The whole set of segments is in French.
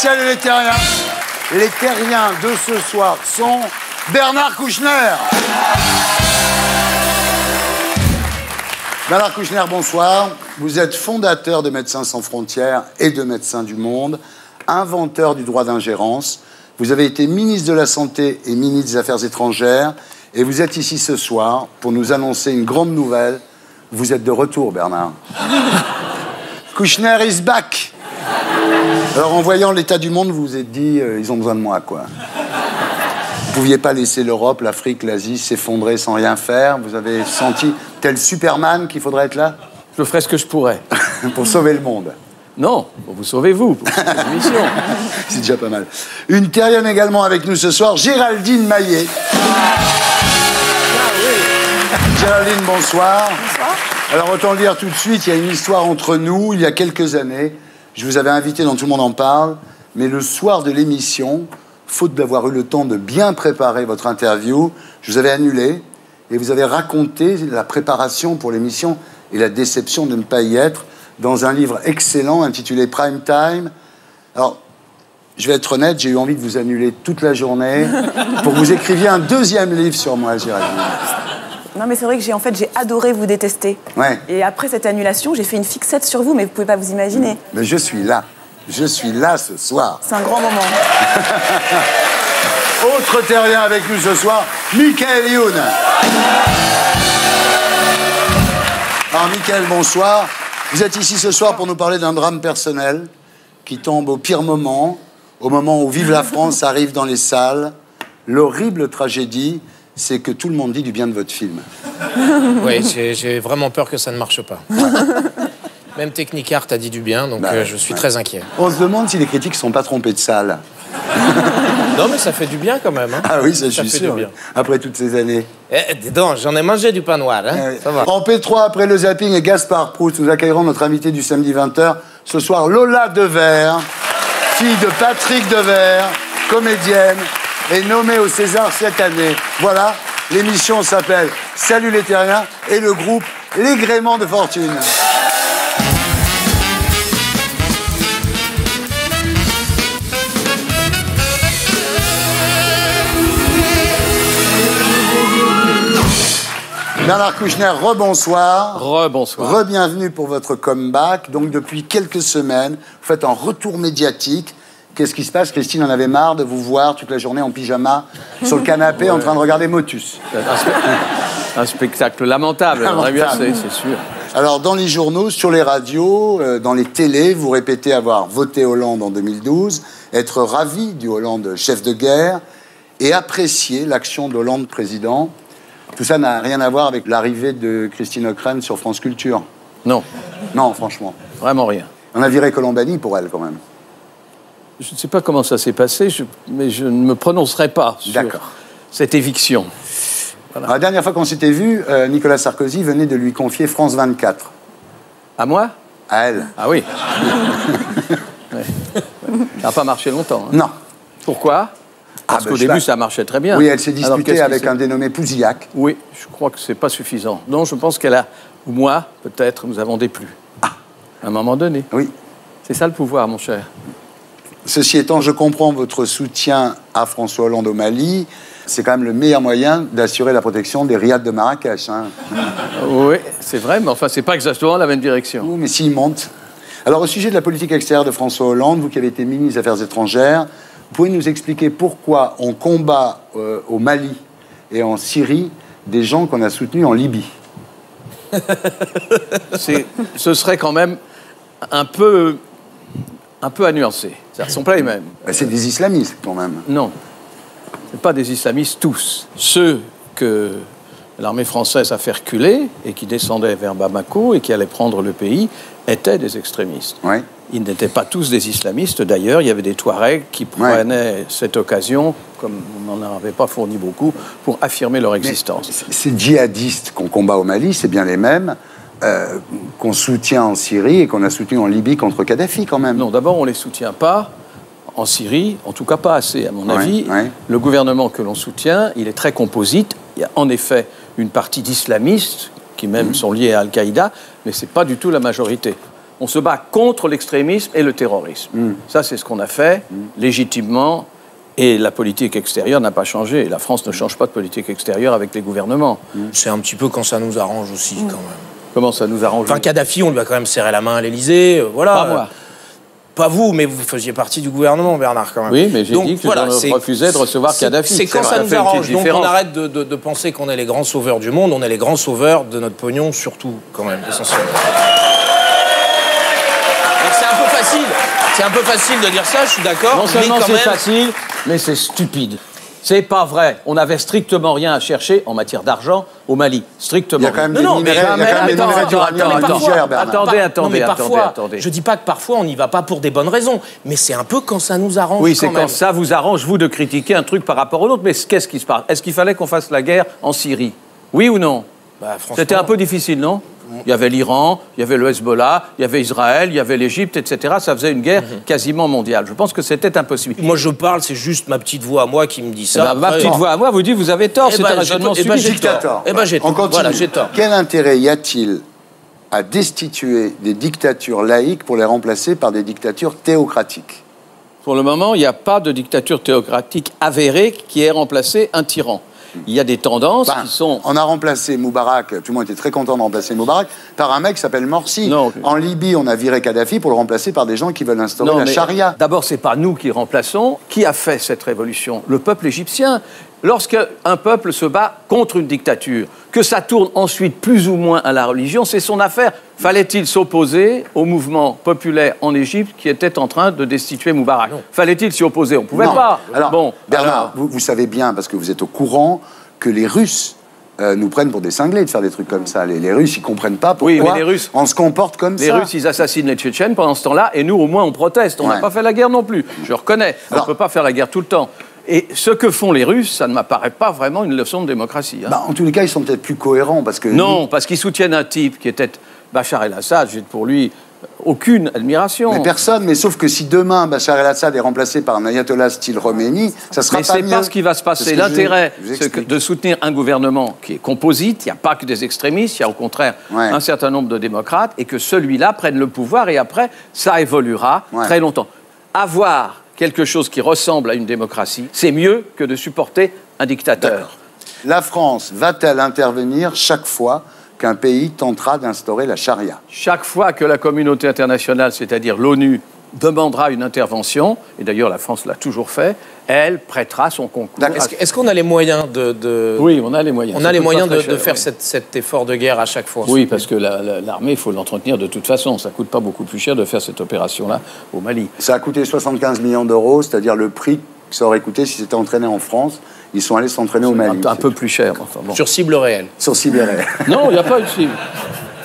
Salut les terriens. Les terriens de ce soir sont Bernard Kouchner. Bernard Kouchner, bonsoir. Vous êtes fondateur de Médecins sans frontières et de Médecins du monde, inventeur du droit d'ingérence. Vous avez été ministre de la Santé et ministre des Affaires étrangères. Et vous êtes ici ce soir pour nous annoncer une grande nouvelle. Vous êtes de retour, Bernard. Kouchner is back. Alors, en voyant l'état du monde, vous vous êtes dit, ils ont besoin de moi, quoi. Vous ne pouviez pas laisser l'Europe, l'Afrique, l'Asie s'effondrer sans rien faire. Vous avez senti, tel Superman, qu'il faudrait être là? Je ferai ce que je pourrais. Pour sauver le monde. Non, pour vous sauver vous, pour cette émission. C'est déjà pas mal. Une terrienne également avec nous ce soir, Géraldine Maillet. Géraldine, bonsoir. Bonsoir. Alors, autant le dire tout de suite, il y a une histoire entre nous, il y a quelques années. Je vous avais invité dans Tout le monde en parle, mais le soir de l'émission, faute d'avoir eu le temps de bien préparer votre interview, je vous avais annulé et vous avez raconté la préparation pour l'émission et la déception de ne pas y être dans un livre excellent intitulé Prime Time. Alors, je vais être honnête, j'ai eu envie de vous annuler toute la journée pour que vous écriviez un deuxième livre sur moi, Géraldine. Non, mais c'est vrai que j'ai adoré vous détester. Ouais. Et après cette annulation, j'ai fait une fixette sur vous, mais vous pouvez pas vous imaginer. Mais je suis là. Je suis là ce soir. C'est un grand moment. Autre terrien avec nous ce soir, Michael Youn. Alors, Michael, bonsoir. Vous êtes ici ce soir pour nous parler d'un drame personnel qui tombe au pire moment, au moment où Vive la France arrive dans les salles. L'horrible tragédie, c'est que tout le monde dit du bien de votre film. Oui, j'ai vraiment peur que ça ne marche pas. Même Technicart a dit du bien, donc je suis très inquiet. On se demande si les critiques ne sont pas trompés de salle. Non, mais ça fait du bien quand même. Hein. Ah oui, ça, je suis fait sûr. du bien. Après toutes ces années. Eh, dis donc, j'en ai mangé du pain noir, hein. Ça va. En P3, après le zapping et Gaspard Proust, nous accueillerons notre invité du samedi 20h. Ce soir, Lola Devers, fille de Patrick Devers, comédienne, est nommée au César cette année. Voilà, l'émission s'appelle Salut les terriens et le groupe Les Gréments de Fortune. Bernard Kouchner, rebonsoir. Rebonsoir. Re-bienvenue pour votre comeback. Donc, depuis quelques semaines, vous faites un retour médiatique. Qu'est-ce qui se passe? Christine en avait marre de vous voir toute la journée en pyjama, sur le canapé, en train de regarder Motus. Un spectacle lamentable, c'est sûr. Alors, dans les journaux, sur les radios, dans les télés, vous répétez avoir voté Hollande en 2012, être ravi du Hollande chef de guerre et apprécier l'action d'Hollande président. Tout ça n'a rien à voir avec l'arrivée de Christine Ockrent sur France Culture. Non. Non, franchement. Vraiment rien. On a viré Colombani pour elle, quand même. Je ne sais pas comment ça s'est passé, mais je ne me prononcerai pas sur cette éviction. Voilà. La dernière fois qu'on s'était vu, Nicolas Sarkozy venait de lui confier France 24. À moi? À elle. Ah oui. Ouais. Ça n'a pas marché longtemps. Hein. Non. Pourquoi? Parce qu'au début, ça marchait très bien. Oui, elle s'est disputée avec un dénommé Pouzillac. Oui, je crois que c'est pas suffisant. Non, je pense qu'elle a, ou moi, peut-être, nous avons déplu. Ah. À un moment donné. Oui. C'est ça le pouvoir, mon cher. Ceci étant, je comprends votre soutien à François Hollande au Mali. C'est quand même le meilleur moyen d'assurer la protection des riads de Marrakech. Hein. Oui, c'est vrai, mais enfin, c'est pas exactement la même direction. Oui, mais s'il monte. Alors, au sujet de la politique extérieure de François Hollande, vous qui avez été ministre des Affaires étrangères, vous pouvez nous expliquer pourquoi on combat au Mali et en Syrie des gens qu'on a soutenus en Libye? Ce serait quand même un peu à nuancer. Ce ne sont pas les mêmes. C'est des islamistes, quand même. Non. Ce ne sont pas des islamistes tous. Ceux que l'armée française a fait reculer et qui descendaient vers Bamako et qui allaient prendre le pays étaient des extrémistes. Oui. Ils n'étaient pas tous des islamistes. D'ailleurs, il y avait des Touaregs qui prenaient cette occasion, comme on n'en avait pas fourni beaucoup, pour affirmer leur existence. Mais ces djihadistes qu'on combat au Mali, c'est bien les mêmes qu'on soutient en Syrie et qu'on a soutenus en Libye contre Kadhafi, quand même. Non, d'abord, on ne les soutient pas en Syrie, en tout cas pas assez, à mon avis. Le gouvernement que l'on soutient, il est très composite. Il y a en effet une partie d'islamistes qui même sont liés à Al-Qaïda, mais ce n'est pas du tout la majorité. On se bat contre l'extrémisme et le terrorisme. Ça, c'est ce qu'on a fait, légitimement. Et la politique extérieure n'a pas changé. La France ne change pas de politique extérieure avec les gouvernements. C'est un petit peu quand ça nous arrange aussi, quand même. Comment ça nous arrange? Enfin, Kadhafi, on lui a quand même serré la main à l'Élysée, voilà. Pas moi. Pas vous, mais vous faisiez partie du gouvernement, Bernard, quand même. Oui, mais j'ai dit que voilà, je refusais de recevoir Kadhafi. C'est quand ça nous arrange. Donc on arrête de penser qu'on est les grands sauveurs du monde, on est les grands sauveurs de notre pognon, surtout, quand même, essentiellement. Donc c'est un peu facile. C'est un peu facile de dire ça, je suis d'accord. Non seulement c'est facile, mais c'est stupide. C'est pas vrai. On n'avait strictement rien à chercher en matière d'argent au Mali. Strictement. Il y a quand même des minerais d'uranium en Niger, Bernard. Attendez. Je dis pas que parfois on n'y va pas pour des bonnes raisons, mais c'est un peu quand ça nous arrange. Oui, c'est quand ça vous arrange, vous, de critiquer un truc par rapport à l'autre. Mais qu'est-ce qui se passe? Est-ce qu'il fallait qu'on fasse la guerre en Syrie? Oui ou non? C'était un peu difficile, non? Il y avait l'Iran, il y avait le Hezbollah, il y avait Israël, il y avait l'Égypte, etc. Ça faisait une guerre quasiment mondiale. Je pense que c'était impossible. Moi, je parle, c'est juste ma petite voix à moi qui me dit ça. Ma petite voix à moi vous dit vous avez tort, c'est un raisonnement stupide. J'ai tort. Voilà, j'ai tort. Quel intérêt y a-t-il à destituer des dictatures laïques pour les remplacer par des dictatures théocratiques? Pour le moment, il n'y a pas de dictature théocratique avérée qui ait remplacé un tyran. Il y a des tendances qui sont... On a remplacé Moubarak, tout le monde était très content de remplacer Moubarak, par un mec qui s'appelle Morsi. Non. En Libye, on a viré Kadhafi pour le remplacer par des gens qui veulent instaurer la charia. D'abord, ce n'est pas nous qui remplaçons. Qui a fait cette révolution? Le peuple égyptien. Lorsqu'un peuple se bat contre une dictature, que ça tourne ensuite plus ou moins à la religion, c'est son affaire. Fallait-il s'opposer au mouvement populaire en Égypte qui était en train de destituer Moubarak? Fallait-il s'y opposer? On ne pouvait pas. Alors, Bernard, vous savez bien, parce que vous êtes au courant, que les Russes nous prennent pour des cinglés de faire des trucs comme ça. Les Russes, ils ne comprennent pas pourquoi on se comporte comme ça. Les Russes, ils assassinent les Tchétchènes pendant ce temps-là, et nous, au moins, on proteste. On n'a pas fait la guerre non plus. Je reconnais. On ne peut pas faire la guerre tout le temps. Et ce que font les Russes, ça ne m'apparaît pas vraiment une leçon de démocratie. En tous les cas, ils sont peut-être plus cohérents, parce que... Non, parce qu'ils soutiennent un type qui était Bachar el-Assad. J'ai pour lui aucune admiration. Mais personne, mais sauf que si demain Bachar el-Assad est remplacé par un ayatollah style Khomeini, ça sera pas mieux. Mais c'est pas ce qui va se passer. L'intérêt, c'est de soutenir un gouvernement qui est composite. Il n'y a pas que des extrémistes, il y a au contraire un certain nombre de démocrates, et que celui-là prenne le pouvoir, et après, ça évoluera très longtemps. Avoir quelque chose qui ressemble à une démocratie, c'est mieux que de supporter un dictateur. La France va-t-elle intervenir chaque fois qu'un pays tentera d'instaurer la charia? Chaque fois que la communauté internationale, c'est-à-dire l'ONU, demandera une intervention, et d'ailleurs la France l'a toujours fait, elle prêtera son concours. Est-ce qu'on a les moyens de... Oui, on a les moyens. On a les moyens de faire cet effort de guerre à chaque fois? Oui, parce que l'armée, il faut l'entretenir de toute façon. Ça ne coûte pas beaucoup plus cher de faire cette opération-là au Mali. Ça a coûté 75 millions d'euros, c'est-à-dire le prix que ça aurait coûté si c'était entraîné en France. Ils sont allés s'entraîner au Mali. Un peu plus cher. Enfin, bon. Sur cible réelle? Sur cible réelle. Non, il n'y a pas de cible.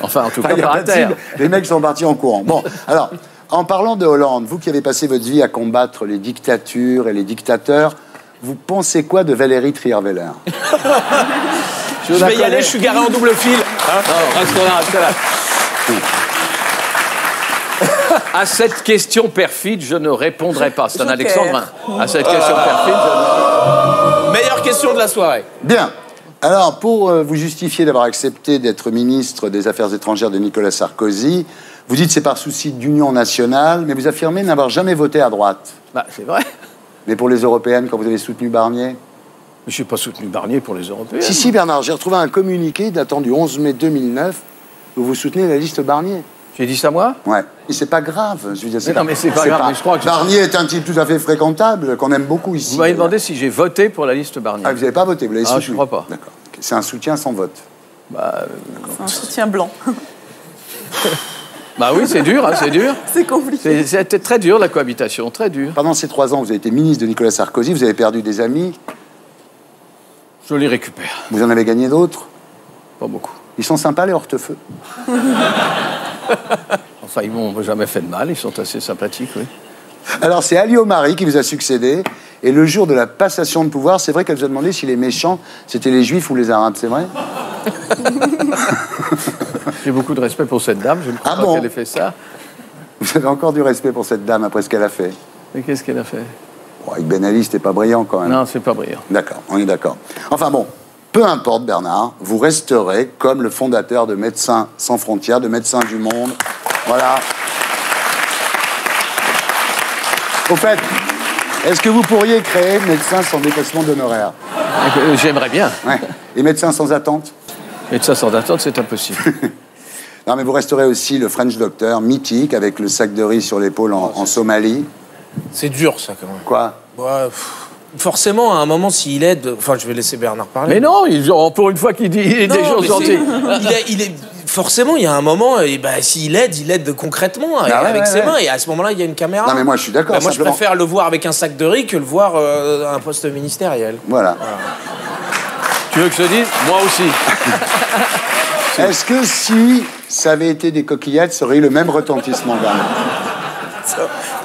Enfin, en tout cas, par terre. Les mecs sont partis en courant. Bon, alors... En parlant de Hollande, vous qui avez passé votre vie à combattre les dictatures et les dictateurs, vous pensez quoi de Valérie Trierweiler? Je vais y aller, je suis garé en double fil. Non, reste là. À cette question perfide, je ne répondrai pas. C'est un alexandrin. À cette question perfide, Meilleure question de la soirée. Bien. Alors, pour vous justifier d'avoir accepté d'être ministre des Affaires étrangères de Nicolas Sarkozy, vous dites que c'est par souci d'union nationale, mais vous affirmez n'avoir jamais voté à droite. C'est vrai. Mais pour les européennes, quand vous avez soutenu Barnier? Je n'ai pas soutenu Barnier pour les européennes. Si, Bernard, j'ai retrouvé un communiqué datant du 11 mai 2009 où vous soutenez la liste Barnier. J'ai dit ça, moi? Ouais. Et c'est pas grave. Je veux dire, non, mais c'est pas grave. Mais je crois que Barnier est un type tout à fait fréquentable, qu'on aime beaucoup ici. Vous m'avez demandé si j'ai voté pour la liste Barnier. Ah, vous n'avez pas voté, vous l'avez soutenu? Je ne crois pas. D'accord. Okay. C'est un soutien sans vote. C'est un soutien blanc. Oui, c'est dur, c'est dur. C'est compliqué. C'était très dur, la cohabitation, très dur. Pendant ces 3 ans, vous avez été ministre de Nicolas Sarkozy, vous avez perdu des amis. Je les récupère. Vous en avez gagné d'autres? Pas beaucoup. Ils sont sympas, les hortefeux? Enfin, ils m'ont jamais fait de mal, ils sont assez sympathiques, oui. Alors, c'est Ali Omari qui vous a succédé. Et le jour de la passation de pouvoir, c'est vrai qu'elle vous a demandé si les méchants, c'était les Juifs ou les Arabes, c'est vrai? J'ai beaucoup de respect pour cette dame, je ne crois pas qu'elle ait fait ça. Vous avez encore du respect pour cette dame après ce qu'elle a fait? Mais qu'est-ce qu'elle a fait? Avec Ben Ali, c'était pas brillant quand même. Non, c'est pas brillant. D'accord, on est d'accord. Enfin bon, peu importe Bernard, vous resterez comme le fondateur de Médecins sans frontières, de Médecins du monde. Voilà. Au fait, est-ce que vous pourriez créer médecin sans dépassement d'honoraires? J'aimerais bien. Ouais. Et médecin sans attente? Médecin sans attente, c'est impossible. Non, mais vous resterez aussi le French Doctor, mythique, avec le sac de riz sur l'épaule en Somalie. C'est dur, ça, quand même. Quoi? Ouais, forcément, à un moment, s'il aide... Enfin, je vais laisser Bernard parler. Mais non, pour une fois qu'il dit des choses gentilles. Forcément, il y a un moment, et ben, s'il aide, il aide concrètement, avec ses mains. Et à ce moment-là, il y a une caméra. Non, mais moi, je suis d'accord. Moi, je préfère le voir avec un sac de riz que le voir à un poste ministériel. Voilà. Tu veux que je te dise? Moi aussi. Est-ce que si ça avait été des coquillettes, ça aurait eu le même retentissement, Bernard?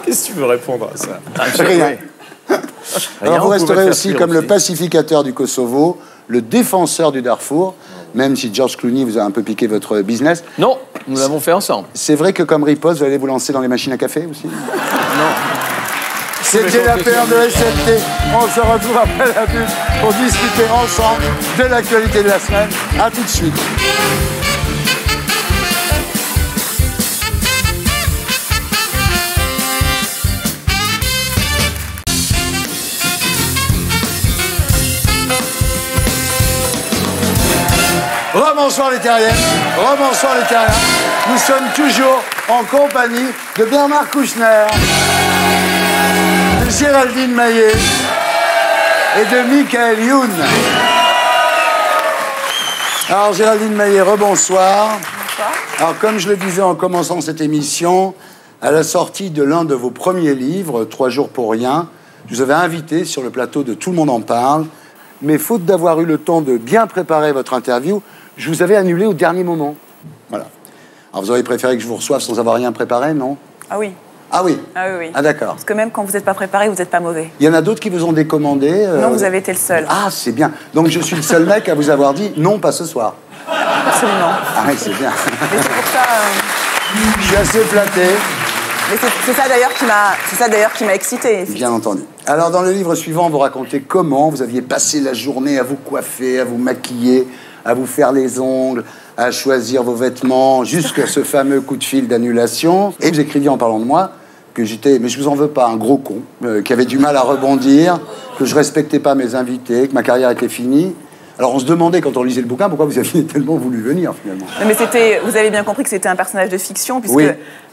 Qu'est-ce que tu veux répondre à ça? Rien. Alors vous resterez aussi comme le pacificateur du Kosovo, le défenseur du Darfour, même si George Clooney vous a un peu piqué votre business. Non, nous l'avons fait ensemble. C'est vrai que comme riposte, vous allez vous lancer dans les machines à café aussi? Non. C'était la paire de SLT. On se retrouve après la pub pour discuter ensemble de l'actualité de la semaine. A tout de suite. Rebonsoir les terriens, rebonsoir les terriens. Nous sommes toujours en compagnie de Bernard Kouchner, de Géraldine Maillet et de Michael Youn. Alors Géraldine Maillet, rebonsoir. Bonsoir. Alors comme je le disais en commençant cette émission, à la sortie de l'un de vos premiers livres, 3 jours pour rien, je vous avais invité sur le plateau de Tout le monde en parle, mais faute d'avoir eu le temps de bien préparer votre interview, je vous avais annulé au dernier moment. Voilà. Alors vous auriez préféré que je vous reçoive sans avoir rien préparé, non? Ah oui. Ah oui? Ah oui, oui. Ah d'accord. Parce que même quand vous n'êtes pas préparé, vous n'êtes pas mauvais. Il y en a d'autres qui vous ont décommandé Non, vous avez été le seul. Ah, c'est bien. Donc je suis le seul mec à vous avoir dit non, pas ce soir. Absolument. Ah oui, c'est bien. Mais c'est pour ça... Je suis assez flatté. Mais c'est ça d'ailleurs qui m'a excité. Bien entendu. Alors dans le livre suivant, vous racontez comment vous aviez passé la journée à vous coiffer, à vous maquiller, à vous faire les ongles, à choisir vos vêtements, jusqu'à ce fameux coup de fil d'annulation. Et vous écriviez en parlant de moi que j'étais, mais je vous en veux pas, un gros con, qui avait du mal à rebondir, que je respectais pas mes invités, que ma carrière était finie. Alors on se demandait quand on lisait le bouquin pourquoi vous aviez tellement voulu venir finalement. Non, mais vous avez bien compris que c'était un personnage de fiction puisque oui.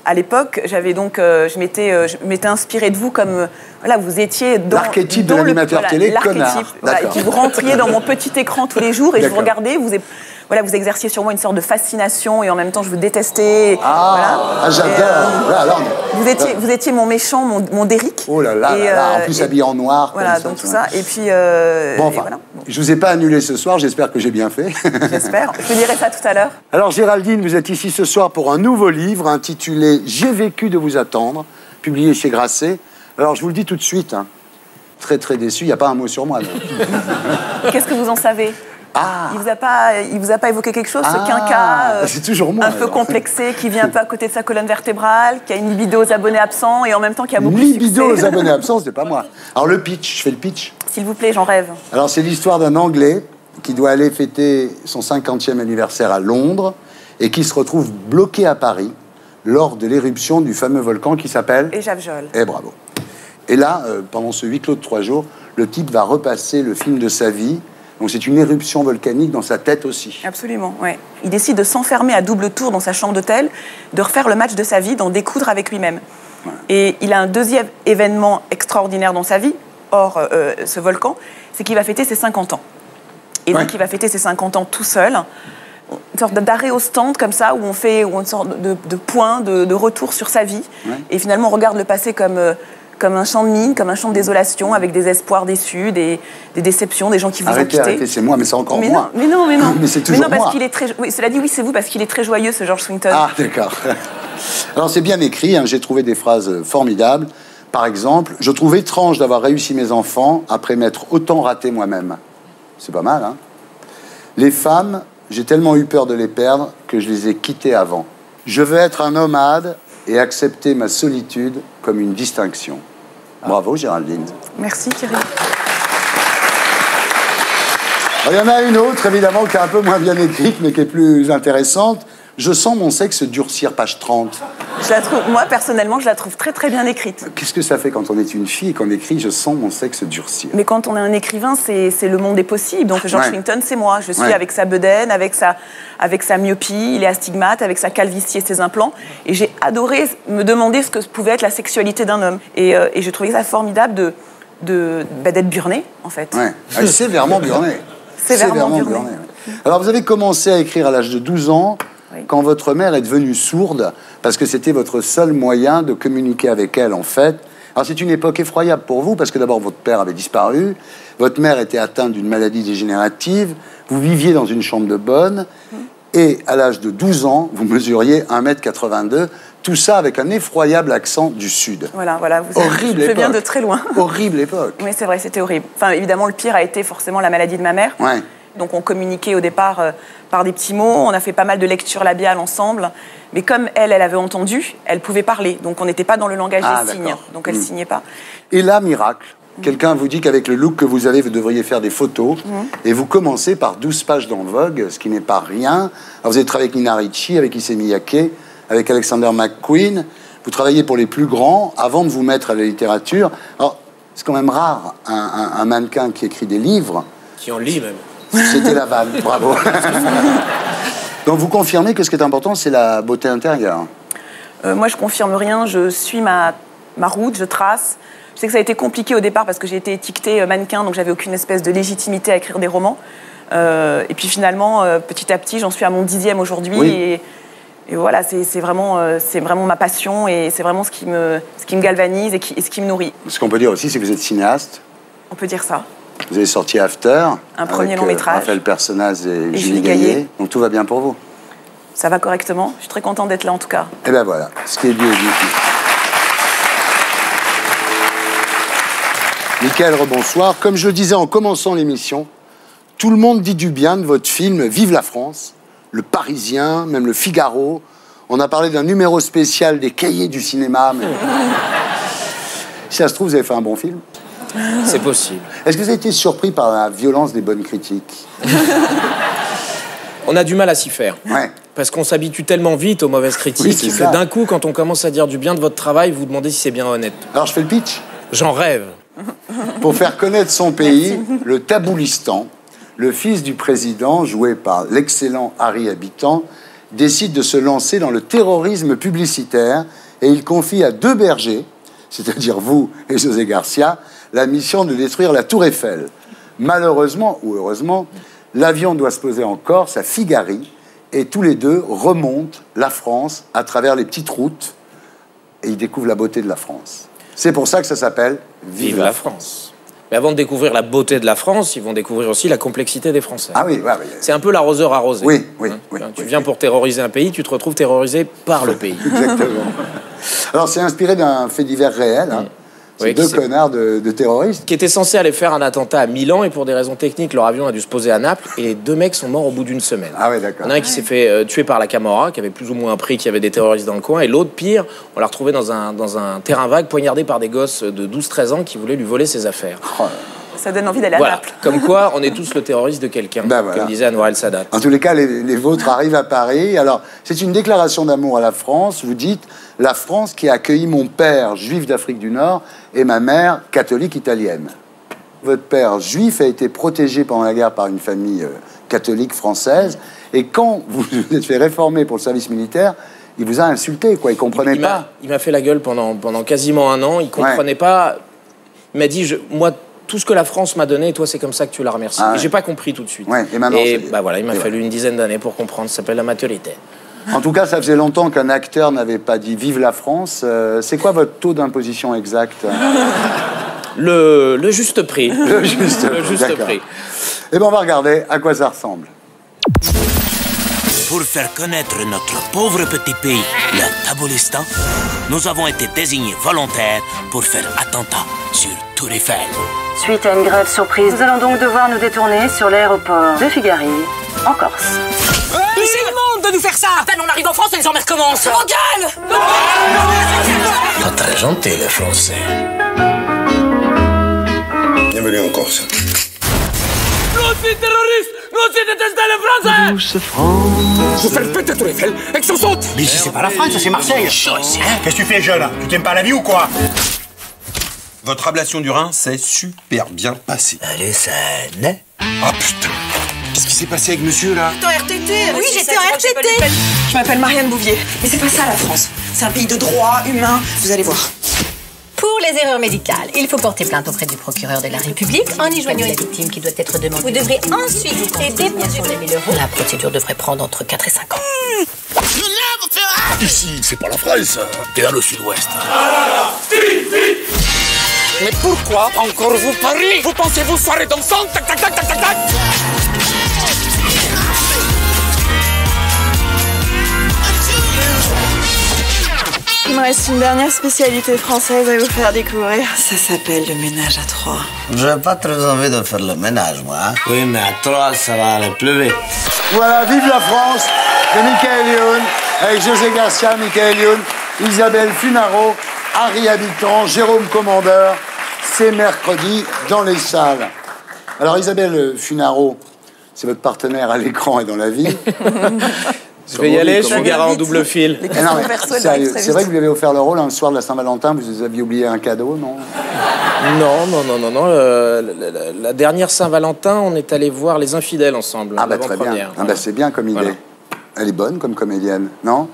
À l'époque j'avais donc je m'étais inspirée de vous comme voilà vous étiez dans l'archétype de l'animateur télé connard. Voilà, et puis vous rentriez dans mon petit écran tous les jours et je vous regardais, vous exerciez sur moi une sorte de fascination et en même temps je vous détestais. J'adore. Vous étiez mon méchant, mon Derrick. Oh là là, en plus habillé en noir. Voilà, donc tout ça. Et puis. Bon, enfin, voilà. Je vous ai pas annulé ce soir, j'espère que j'ai bien fait. J'espère. Je vous dirai ça tout à l'heure. Alors Géraldine, vous êtes ici ce soir pour un nouveau livre intitulé J'ai vécu de vous attendre, publié chez Grasset. Alors je vous le dis tout de suite, hein, très très déçu, il n'y a pas un mot sur moi. Qu'est-ce que vous en savez? Ah. Il vous a pas évoqué quelque chose, ce quinca c'est toujours moi, un peu complexé, qui vient un peu à côté de sa colonne vertébrale, qui a une libido aux abonnés absents et en même temps qui a beaucoup de succès. Libido aux abonnés absents, c'est pas moi. Alors le pitch, je fais le pitch. S'il vous plaît, j'en rêve. Alors c'est l'histoire d'un Anglais qui doit aller fêter son 50e anniversaire à Londres et qui se retrouve bloqué à Paris lors de l'éruption du fameux volcan qui s'appelle... Éjavjol. Eh bravo. Et là, pendant ce huis clos de 3 jours, le type va repasser le film de sa vie. Donc c'est une éruption volcanique dans sa tête aussi. Absolument, ouais. Il décide de s'enfermer à double tour dans sa chambre d'hôtel, de refaire le match de sa vie, d'en découdre avec lui-même. Ouais. Et il a un deuxième événement extraordinaire dans sa vie, hors ce volcan, c'est qu'il va fêter ses 50 ans. Et donc il va fêter ses 50 ans tout seul, une sorte d'arrêt au stand comme ça, où on fait une sorte de point, de retour sur sa vie. Ouais. Et finalement on regarde le passé comme un champ de mine, comme un champ de désolation, avec des espoirs déçus, des déceptions, des gens qui vous ont quitté. Arrêtez, c'est moi, mais c'est encore moi. Mais non. Mais c'est toujours parce moi. qu'il est très... Oui, cela dit, oui, c'est vous, parce qu'il est très joyeux, ce George Swinton. Ah, d'accord. Alors, c'est bien écrit, hein, j'ai trouvé des phrases formidables. Par exemple, je trouve étrange d'avoir réussi mes enfants après m'être autant raté moi-même. C'est pas mal, hein? Les femmes, j'ai tellement eu peur de les perdre que je les ai quittées avant. Je veux être un nomade et accepter ma solitude comme une distinction. Bravo, Géraldine. Merci, Thierry. Il y en a une autre, évidemment, qui est un peu moins bien écrite, mais qui est plus intéressante. Je sens mon sexe durcir, page 30. Moi, personnellement, je la trouve très, très bien écrite. Qu'est-ce que ça fait quand on est une fille et qu'on écrit « Je sens mon sexe durcir ». Mais quand on est un écrivain, c'est le monde des possibles. Donc George Washington, c'est moi. Je suis avec sa bedaine, avec sa myopie, il est astigmate, avec sa calvitie et ses implants. Et j'ai adoré me demander ce que pouvait être la sexualité d'un homme. Et je trouvais ça formidable d'être burné, en fait. Ouais. Sévèrement burné. Sévèrement burné. Alors, vous avez commencé à écrire à l'âge de 12 ans, quand votre mère est devenue sourde, parce que c'était votre seul moyen de communiquer avec elle, en fait. Alors, c'est une époque effroyable pour vous, parce que d'abord, votre père avait disparu, votre mère était atteinte d'une maladie dégénérative, vous viviez dans une chambre de bonne, et à l'âge de 12 ans, vous mesuriez 1,82 m, tout ça avec un effroyable accent du Sud. Voilà, horrible époque. Je viens de très loin. Horrible époque. Oui, c'est vrai, c'était horrible. Enfin, évidemment, le pire a été forcément la maladie de ma mère. Ouais. Donc on communiquait au départ par des petits mots, on a fait pas mal de lectures labiales ensemble, mais comme elle avait entendu, elle pouvait parler, donc on n'était pas dans le langage des signes, donc elle signait pas. Et là, miracle, quelqu'un vous dit qu'avec le look que vous avez, vous devriez faire des photos, et vous commencez par 12 pages dans Vogue, ce qui n'est pas rien. Alors vous avez travaillé avec Nina Ricci, avec Issey Miyake, avec Alexander McQueen, vous travaillez pour les plus grands avant de vous mettre à la littérature. Alors, c'est quand même rare, un mannequin qui écrit des livres. Qui en lit même. C'était la vanne, bravo. Donc vous confirmez que ce qui est important, c'est la beauté intérieure. Moi, je confirme rien, je suis ma route, je trace. Je sais que ça a été compliqué au départ parce que j'ai été étiquetée mannequin, donc j'avais aucune espèce de légitimité à écrire des romans. Et puis finalement, petit à petit, j'en suis à mon 10e aujourd'hui. Oui. Et voilà, c'est vraiment ma passion et c'est vraiment ce qui me galvanise et ce qui me nourrit. Ce qu'on peut dire aussi, c'est que vous êtes cinéaste. On peut dire ça. Vous avez sorti After. Un premier long métrage. Raphaël Personnaz et Julie Gaillet. Donc tout va bien pour vous. Ça va correctement. Je suis très contente d'être là en tout cas. Et ben voilà, ce qui est dit est dit. Mickaël, rebonsoir. Comme je le disais en commençant l'émission, tout le monde dit du bien de votre film Vive la France. Le Parisien, même le Figaro. On a parlé d'un numéro spécial des Cahiers du cinéma. Mais... si ça se trouve, vous avez fait un bon film. C'est possible. Est-ce que vous avez été surpris par la violence des bonnes critiques? On a du mal à s'y faire. Ouais. Parce qu'on s'habitue tellement vite aux mauvaises critiques que d'un coup, quand on commence à dire du bien de votre travail, vous vous demandez si c'est bien honnête. Alors je fais le pitch. J'en rêve. Pour faire connaître son pays, le Taboulistan, le fils du président, joué par l'excellent Harry Habitant, décide de se lancer dans le terrorisme publicitaire et il confie à 2 bergers, c'est-à-dire vous et José Garcia, la mission de détruire la Tour Eiffel. Malheureusement, ou heureusement, l'avion doit se poser en Corse, à Figari, et tous les 2 remontent la France à travers les petites routes, et ils découvrent la beauté de la France. C'est pour ça que ça s'appelle Vive la France. Mais avant de découvrir la beauté de la France, ils vont découvrir aussi la complexité des Français. Ah oui, c'est un peu l'arroseur arrosé. Oui. Tu viens pour terroriser un pays, tu te retrouves terrorisé par le pays. Exactement. Alors, c'est inspiré d'un fait divers réel. C'est 2 connards de terroristes. Qui étaient censés aller faire un attentat à Milan et pour des raisons techniques, leur avion a dû se poser à Naples et les 2 mecs sont morts au bout d'une semaine. Ah oui, d'accord. Il y en a un qui s'est fait tuer par la Camorra, qui avait plus ou moins appris qu'il y avait des terroristes dans le coin, et l'autre, pire, on l'a retrouvé dans un terrain vague, poignardé par des gosses de 12-13 ans qui voulaient lui voler ses affaires. Ça donne envie d'aller à Naples. Comme quoi, on est tous le terroriste de quelqu'un, comme disait Anwar el-Sadat. En tous les cas, les vôtres arrivent à Paris. Alors, c'est une déclaration d'amour à la France. Vous dites « La France qui a accueilli mon père, juif d'Afrique du Nord, et ma mère, catholique italienne. » Votre père, juif, a été protégé pendant la guerre par une famille catholique française. Et quand vous vous êtes fait réformer pour le service militaire, il vous a insulté, quoi. Il comprenait pas. Il m'a fait la gueule pendant quasiment 1 an. Il comprenait pas. Il m'a dit moi, tout ce que la France m'a donné, toi, c'est comme ça que tu la remercies. Et j'ai pas compris tout de suite. Et maintenant, voilà, il m'a fallu une dizaine d'années pour comprendre. Ça s'appelle la maturité. En tout cas, ça faisait longtemps qu'un acteur n'avait pas dit « Vive la France ». C'est quoi votre taux d'imposition exact? Le juste prix. Le juste prix. Eh bien, on va regarder à quoi ça ressemble. Pour faire connaître notre pauvre petit pays, le Taboulistan, nous avons été désignés volontaires pour faire attentat sur Tour Eiffel. Suite à une grève surprise, nous allons donc devoir nous détourner sur l'aéroport de Figari, en Corse. Mais c'est immonde de nous faire ça! À peine on arrive en France et les emmerdes commencent! Oh, gueule! Ils sont très gentils, les Français. Bienvenue en Corse. Nous aussi terroristes! Nous aussi détestons les Français. Je fais le péter tous les Eiffel et que ça saute. Mais ici, c'est pas la France, c'est Marseille. Qu'est-ce que tu fais, jeune? Tu t'aimes pas la vie ou quoi? Votre ablation du rein s'est super bien passée. Allez, ça naît. Oh putain! Qu'est-ce qui s'est passé avec monsieur, là? T'es en RTT. Oui, j'étais en RTT. Je m'appelle Marianne Bouvier. Mais c'est pas ça, la France. C'est un pays de droit, humain. Vous allez voir. Pour les erreurs médicales, il faut porter plainte auprès du procureur de la République en y joignant la victime qui doit être demandée. Vous devrez ensuite aider sur les 1000 €. La procédure devrait prendre entre 4 et 5 ans. Ici, c'est pas la France. T'es dans le sud-ouest. Mais pourquoi encore vous parlez? Vous pensez vous soirez dansante? Tac, tac, tac, tac, tac, tac. Il me reste une dernière spécialité française à vous faire découvrir. Ça s'appelle le ménage à 3. J'ai pas très envie de faire le ménage, moi. Oui, mais à 3, ça va aller plus vite. Voilà, vive la France de Michael Youn, avec José Garcia, Michael Youn, Isabelle Funaro, Harry Habitant, Jérôme Commandeur. C'est mercredi dans les salles. Alors Isabelle Funaro, c'est votre partenaire à l'écran et dans la vie. Je vais y aller, je suis garé en double fil. C'est vrai que vous lui avez offert le rôle un soir de la Saint-Valentin, vous aviez oublié un cadeau, non? Non. La dernière Saint-Valentin, on est allé voir Les Infidèles ensemble. Ah bah très bien. Ah bah c'est bien comme idée. Voilà. Elle est bonne comme comédienne, non?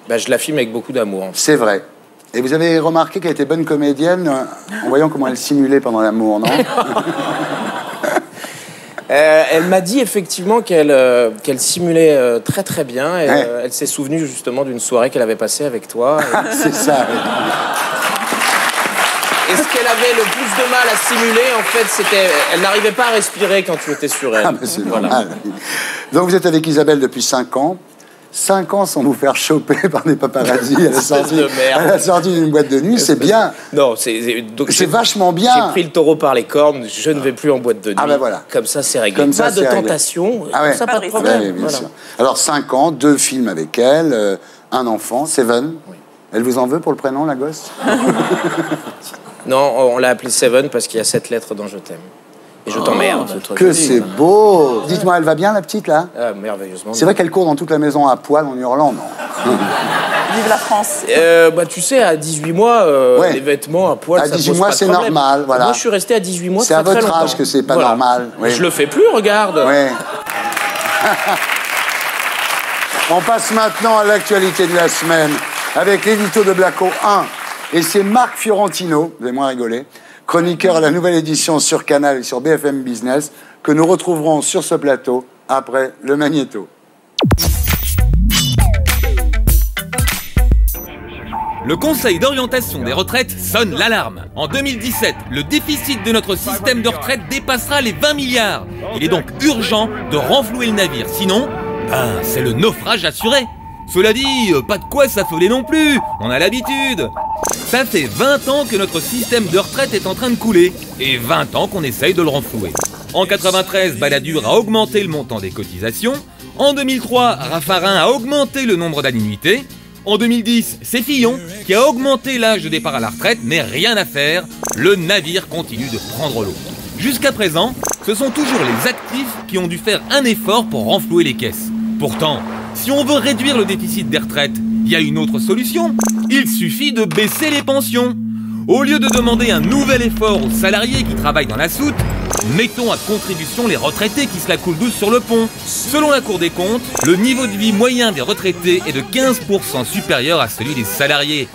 Bah je la filme avec beaucoup d'amour. C'est vrai. Et vous avez remarqué qu'elle était bonne comédienne en voyant comment elle simulait pendant l'amour, non? Elle m'a dit effectivement qu'elle simulait très très bien. Et, elle s'est souvenue justement d'une soirée qu'elle avait passée avec toi. C'est ça. Et ce qu'elle avait le plus de mal à simuler, en fait, c'était... Elle n'arrivait pas à respirer quand tu étais sur elle. Ah, mais c'est normal. Donc vous êtes avec Isabelle depuis 5 ans. 5 ans sans vous faire choper par des paparazzis à la sortie d'une boîte de nuit, c'est bien. Non, c'est vachement bien. J'ai pris le taureau par les cornes, je ne vais plus en boîte de nuit. Ah ben voilà. Comme ça, c'est réglé. Pas de tentation, ça, pas de problème. Ouais, bien sûr. Alors 5 ans, 2 films avec elle, un enfant, Seven. Oui. Elle vous en veut pour le prénom, la gosse? Non, on l'a appelée Seven parce qu'il y a 7 lettres dans Je t'aime. Et je t'emmerde. Que c'est beau. Dites-moi, elle va bien, la petite, là? Merveilleusement. C'est vrai qu'elle court dans toute la maison à poil en hurlant, non? Vive la France. Bah, tu sais, à 18 mois, les vêtements à poil, à 18 mois, c'est normal, voilà. Moi, je suis resté à 18 mois c'est à votre âge que c'est pas normal. Oui. Je le fais plus, regarde. Oui. On passe maintenant à l'actualité de la semaine avec l'édito de Blacko 1. Et c'est Marc Fiorentino, vous allez moins rigoler, chroniqueur à la nouvelle édition sur Canal et sur BFM Business, que nous retrouverons sur ce plateau après le magnéto. Le Conseil d'orientation des retraites sonne l'alarme. En 2017, le déficit de notre système de retraite dépassera les 20 milliards. Il est donc urgent de renflouer le navire, sinon, c'est le naufrage assuré. Cela dit, pas de quoi s'affoler non plus, on a l'habitude. Ça fait 20 ans que notre système de retraite est en train de couler, et 20 ans qu'on essaye de le renflouer. En 93, Balladur a augmenté le montant des cotisations. En 2003, Raffarin a augmenté le nombre d'annuités. En 2010, c'est Fillon qui a augmenté l'âge de départ à la retraite, mais rien à faire, le navire continue de prendre l'eau. Jusqu'à présent, ce sont toujours les actifs qui ont dû faire un effort pour renflouer les caisses. Pourtant, si on veut réduire le déficit des retraites, il y a une autre solution. Il suffit de baisser les pensions. Au lieu de demander un nouvel effort aux salariés qui travaillent dans la soute, mettons à contribution les retraités qui se la coulent douce sur le pont. Selon la Cour des comptes, le niveau de vie moyen des retraités est de 15% supérieur à celui des salariés.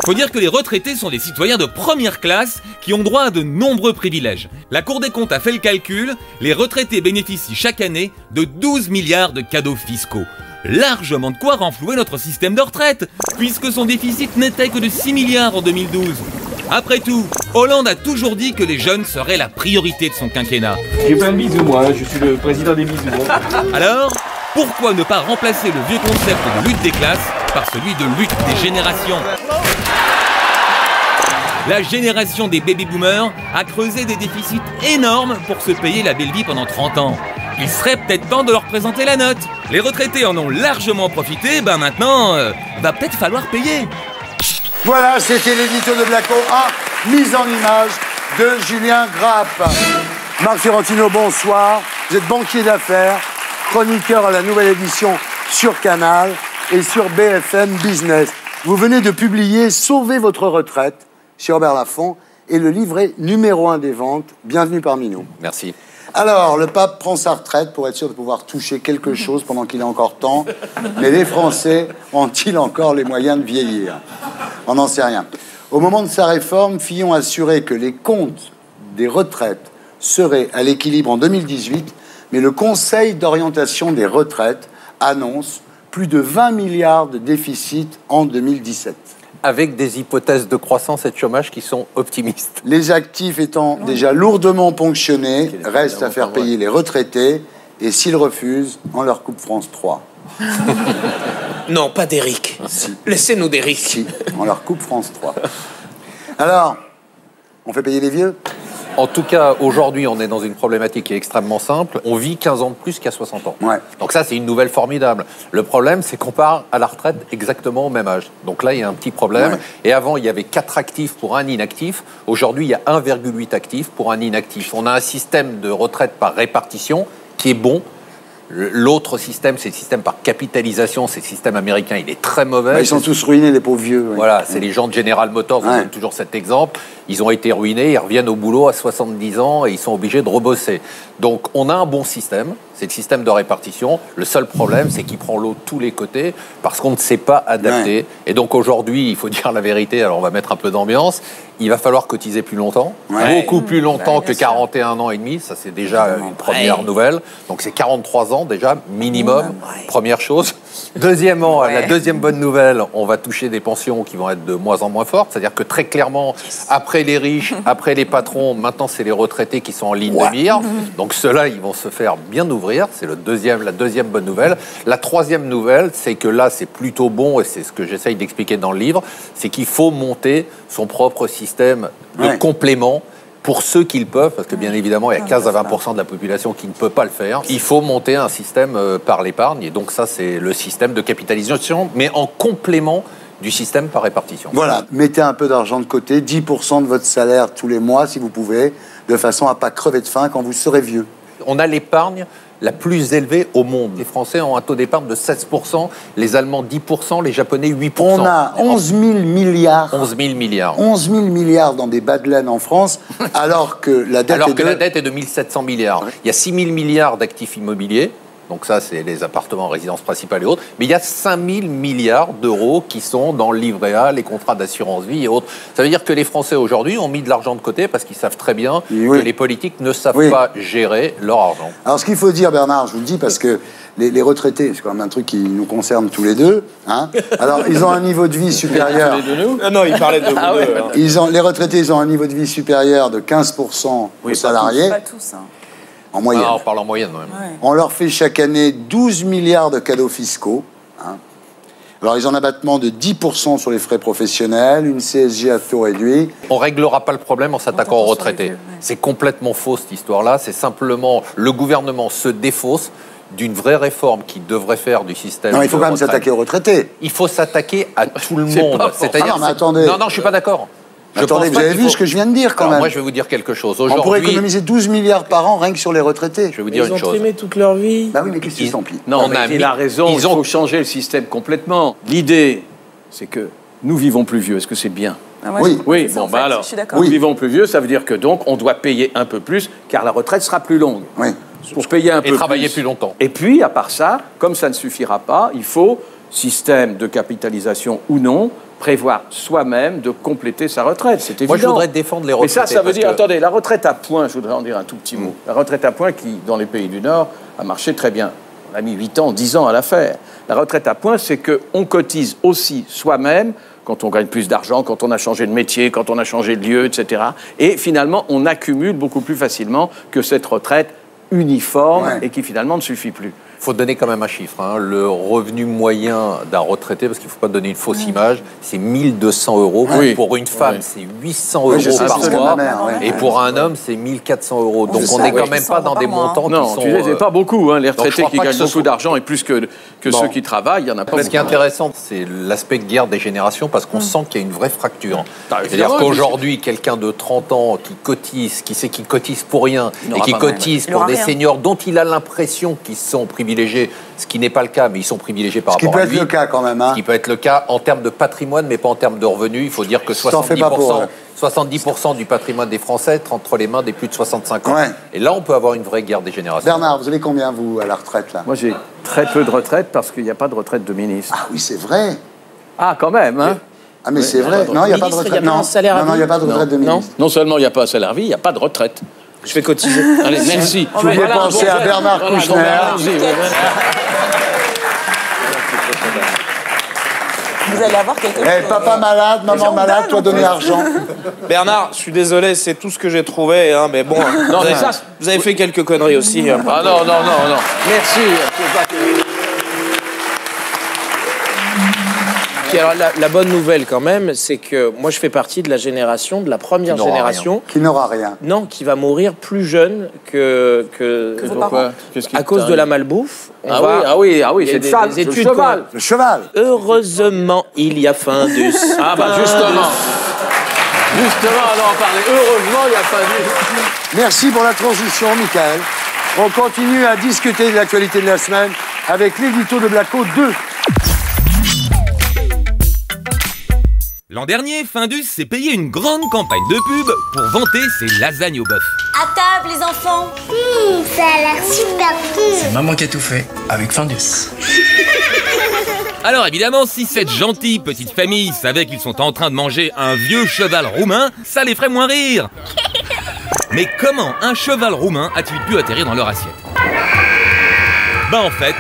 Faut dire que les retraités sont des citoyens de première classe qui ont droit à de nombreux privilèges. La Cour des comptes a fait le calcul, les retraités bénéficient chaque année de 12 milliards de cadeaux fiscaux. Largement de quoi renflouer notre système de retraite, puisque son déficit n'était que de 6 milliards en 2012. Après tout, Hollande a toujours dit que les jeunes seraient la priorité de son quinquennat. J'ai plein de bisous, moi, je suis le président des bisous. Alors, pourquoi ne pas remplacer le vieux concept de lutte des classes par celui de lutte des générations ? La génération des baby-boomers a creusé des déficits énormes pour se payer la belle vie pendant 30 ans. Il serait peut-être temps de leur présenter la note. Les retraités en ont largement profité, maintenant, va peut-être falloir payer. Voilà, c'était l'édito de Blacko 1, mise en image de Julien Grappe. Marc Fiorentino, bonsoir. Vous êtes banquier d'affaires, chroniqueur à la nouvelle édition sur Canal et sur BFM Business. Vous venez de publier « Sauvez votre retraite » chez Robert Laffont et le livret numéro 1 des ventes. Bienvenue parmi nous. Merci. Alors, le pape prend sa retraite pour être sûr de pouvoir toucher quelque chose pendant qu'il a encore temps. Mais les Français ont-ils encore les moyens de vieillir? On n'en sait rien. Au moment de sa réforme, Fillon assurait que les comptes des retraites seraient à l'équilibre en 2018, mais le Conseil d'orientation des retraites annonce plus de 20 milliards de déficit en 2017. Avec des hypothèses de croissance et de chômage qui sont optimistes. Les actifs étant déjà lourdement ponctionnés, reste à faire payer les retraités, et s'ils refusent, on leur coupe France 3. Non, pas d'Éric. Si. Laissez-nous d'Éric. Si, on leur coupe France 3. Alors, on fait payer les vieux? En tout cas, aujourd'hui, on est dans une problématique qui est extrêmement simple. On vit 15 ans de plus qu'à 60 ans. Ouais. Donc ça, c'est une nouvelle formidable. Le problème, c'est qu'on part à la retraite exactement au même âge. Donc là, il y a un petit problème. Ouais. Et avant, il y avait 4 actifs pour un inactif. Aujourd'hui, il y a 1,8 actifs pour un inactif. On a un système de retraite par répartition qui est bon. L'autre système, c'est le système par capitalisation. C'est le système américain, il est très mauvais. Ils sont tous ruinés, les pauvres vieux. Ouais. Voilà, c'est les gens de General Motors, on donne toujours cet exemple. Ils ont été ruinés, ils reviennent au boulot à 70 ans et ils sont obligés de rebosser. Donc, on a un bon système, c'est le système de répartition. Le seul problème, c'est qu'il prend l'eau de tous les côtés parce qu'on ne sait pas adapter. Ouais. Et donc, aujourd'hui, il faut dire la vérité, alors on va mettre un peu d'ambiance, il va falloir cotiser plus longtemps, beaucoup plus longtemps que 41 ans et demi. Ça, c'est déjà une première nouvelle. Donc, c'est 43 ans déjà, minimum, première chose. Deuxièmement, la deuxième bonne nouvelle, on va toucher des pensions qui vont être de moins en moins fortes. C'est-à-dire que très clairement, après les riches, après les patrons, maintenant, c'est les retraités qui sont en ligne de mire. Donc, ceux-là, ils vont se faire bien ouvrir. C'est la deuxième bonne nouvelle. La troisième nouvelle, c'est que là, c'est plutôt bon, et c'est ce que j'essaye d'expliquer dans le livre, c'est qu'il faut monter son propre système de complément pour ceux qui le peuvent, parce que bien évidemment, il y a 15 à 20% de la population qui ne peut pas le faire. Il faut monter un système par l'épargne, et donc ça, c'est le système de capitalisation, mais en complément du système par répartition. Voilà, mettez un peu d'argent de côté, 10% de votre salaire tous les mois, si vous pouvez, de façon à ne pas crever de faim quand vous serez vieux. On a l'épargne la plus élevée au monde. Les Français ont un taux d'épargne de 16%, les Allemands 10%, les Japonais 8%. On a 11 000 milliards. 11 000 milliards. 11 000 milliards dans des bas de laine en France, alors que la dette la dette est de 1 700 milliards. Il y a 6 000 milliards d'actifs immobiliers. Donc ça, c'est les appartements, résidences principales et autres. Mais il y a 5 000 milliards d'euros qui sont dans le livret A, les contrats d'assurance vie et autres. Ça veut dire que les Français, aujourd'hui, ont mis de l'argent de côté parce qu'ils savent très bien que les politiques ne savent pas gérer leur argent. Alors, ce qu'il faut dire, Bernard, je vous le dis, parce que les retraités, c'est quand même un truc qui nous concerne tous les deux. Hein. Alors, ils ont un niveau de vie supérieur... Non, il parlait de vous deux. Les retraités, ils ont un niveau de vie supérieur de 15% aux salariés. Pas tous, hein. En moyenne. Ah, on parle en moyenne, même. Ouais. On leur fait chaque année 12 milliards de cadeaux fiscaux. Hein. Alors, ils ont un abattement de 10% sur les frais professionnels, une CSG à taux réduit. On ne réglera pas le problème en s'attaquant aux retraités. C'est complètement faux, cette histoire-là. C'est simplement le gouvernement se défausse d'une vraie réforme qu'il devrait faire du système. Non, il faut quand même s'attaquer aux retraités. Il faut s'attaquer à tout le monde. C'est-à-dire, mais attendez. Non, je ne suis pas d'accord. Attendez, vous avez vu ce que je viens de dire quand même. Moi, je vais vous dire quelque chose. On pourrait économiser 12 milliards par an rien que sur les retraités. Je vais vous dire une chose. Ils ont trimé toute leur vie. Bah oui, mais qu'est-ce qu'ils tant pis. Non, mais il a raison, il faut changer le système complètement. L'idée, c'est que nous vivons plus vieux. Est-ce que c'est bien? Oui, bon, bah alors, nous vivons plus vieux, ça veut dire que donc on doit payer un peu plus, car la retraite sera plus longue. Oui. Pour payer un peu plus. Et travailler plus longtemps. Et puis, à part ça, comme ça ne suffira pas, il faut, système de capitalisation ou non, prévoir soi-même de compléter sa retraite. C'est évident. Moi, je voudrais défendre les retraités. Mais ça veut dire, attendez, la retraite à points, je voudrais en dire un tout petit mot. La retraite à points qui, dans les pays du Nord, a marché très bien. On a mis 8 ans, 10 ans à la faire. La retraite à points, c'est qu'on cotise aussi soi-même quand on gagne plus d'argent, quand on a changé de métier, quand on a changé de lieu, etc. Et finalement, on accumule beaucoup plus facilement que cette retraite uniforme et qui finalement ne suffit plus. faut donner quand même un chiffre. Hein. Le revenu moyen d'un retraité, parce qu'il ne faut pas donner une fausse image, c'est 1 200 euros. Oui. Pour une femme, c'est 800 euros par c'est mois. ma mère, Et pour un homme, c'est 1 400 euros. Donc on n'est quand même pas dans des montants qui sont... Non, c'est pas beaucoup. Hein. Les donc, je retraités crois qui pas gagnent que ce beaucoup soit- d'argent et plus que ceux qui travaillent, il y en a pas Ce beaucoup. qui est intéressant, c'est l'aspect guerre des générations, parce qu'on sent qu'il y a une vraie fracture. C'est-à-dire évidemment, qu'aujourd'hui, quelqu'un de 30 ans qui cotise, qui sait qu'il cotise pour rien, Il et n'aura qui pas cotise Il pour aura des rien. seniors dont il a l'impression qu'ils sont privilégiés, ce qui n'est pas le cas, mais ils sont privilégiés par Ce qui rapport peut à être lui. le cas quand même. Ce Hein. qui peut être le cas en termes de patrimoine, mais pas en termes de revenus. Il faut dire que T'en fais pas pour, 70% du patrimoine des Français est entre les mains des plus de 65 ans. Ouais. Et là, on peut avoir une vraie guerre des générations. Bernard, vous avez combien, vous, à la retraite, là? Moi, j'ai très peu de retraite parce qu'il n'y a pas de retraite de ministre. Ah oui, c'est vrai. Ah, quand même, hein. Ah, mais c'est vrai. Non, il n'y a pas de Ministre, retraite. il y a pas Non, un salaire à non, il n'y a pas de retraite de Non. ministre. Non seulement il n'y a pas un salaire vie, il n'y a pas de retraite. Je vais cotiser. Allez, merci. Je voulais penser à Bernard Kouchner. Vous allez avoir quelque chose. Eh, papa malade, maman gens malade, donnent, toi en donner fait. argent. Bernard, je suis désolé, c'est tout ce que j'ai trouvé, hein, mais bon. Non, vous, mais avez, ça, vous avez fait quelques conneries aussi. Hein. Ah non, non, non, non. Merci. Puis alors, la bonne nouvelle quand même, c'est que moi je fais partie de la génération, de la première Qui n'aura génération, Qui n'aura rien. non, qui va mourir plus jeune que vos parents. Qu'est-ce qui à cause de t'arrive la malbouffe. On Ah va- oui, il y a c'est des- le cheval. des Le études cheval. Le cheval. Heureusement, il y a Findus. Ah bah justement. Justement, on en parlait. Heureusement, il n'y a pas de... Merci pour la transition, Michael. On continue à discuter de l'actualité de la semaine avec l'édito de Blacko 2. L'an dernier, Findus s'est payé une grande campagne de pub pour vanter ses lasagnes au bœuf. À table, les enfants. Ça a l'air super bon. C'est maman qui a tout fait, avec Findus. Alors évidemment, si cette gentille petite famille savait qu'ils sont en train de manger un vieux cheval roumain, ça les ferait moins rire. Mais comment un cheval roumain a-t-il pu atterrir dans leur assiette? Ben en fait,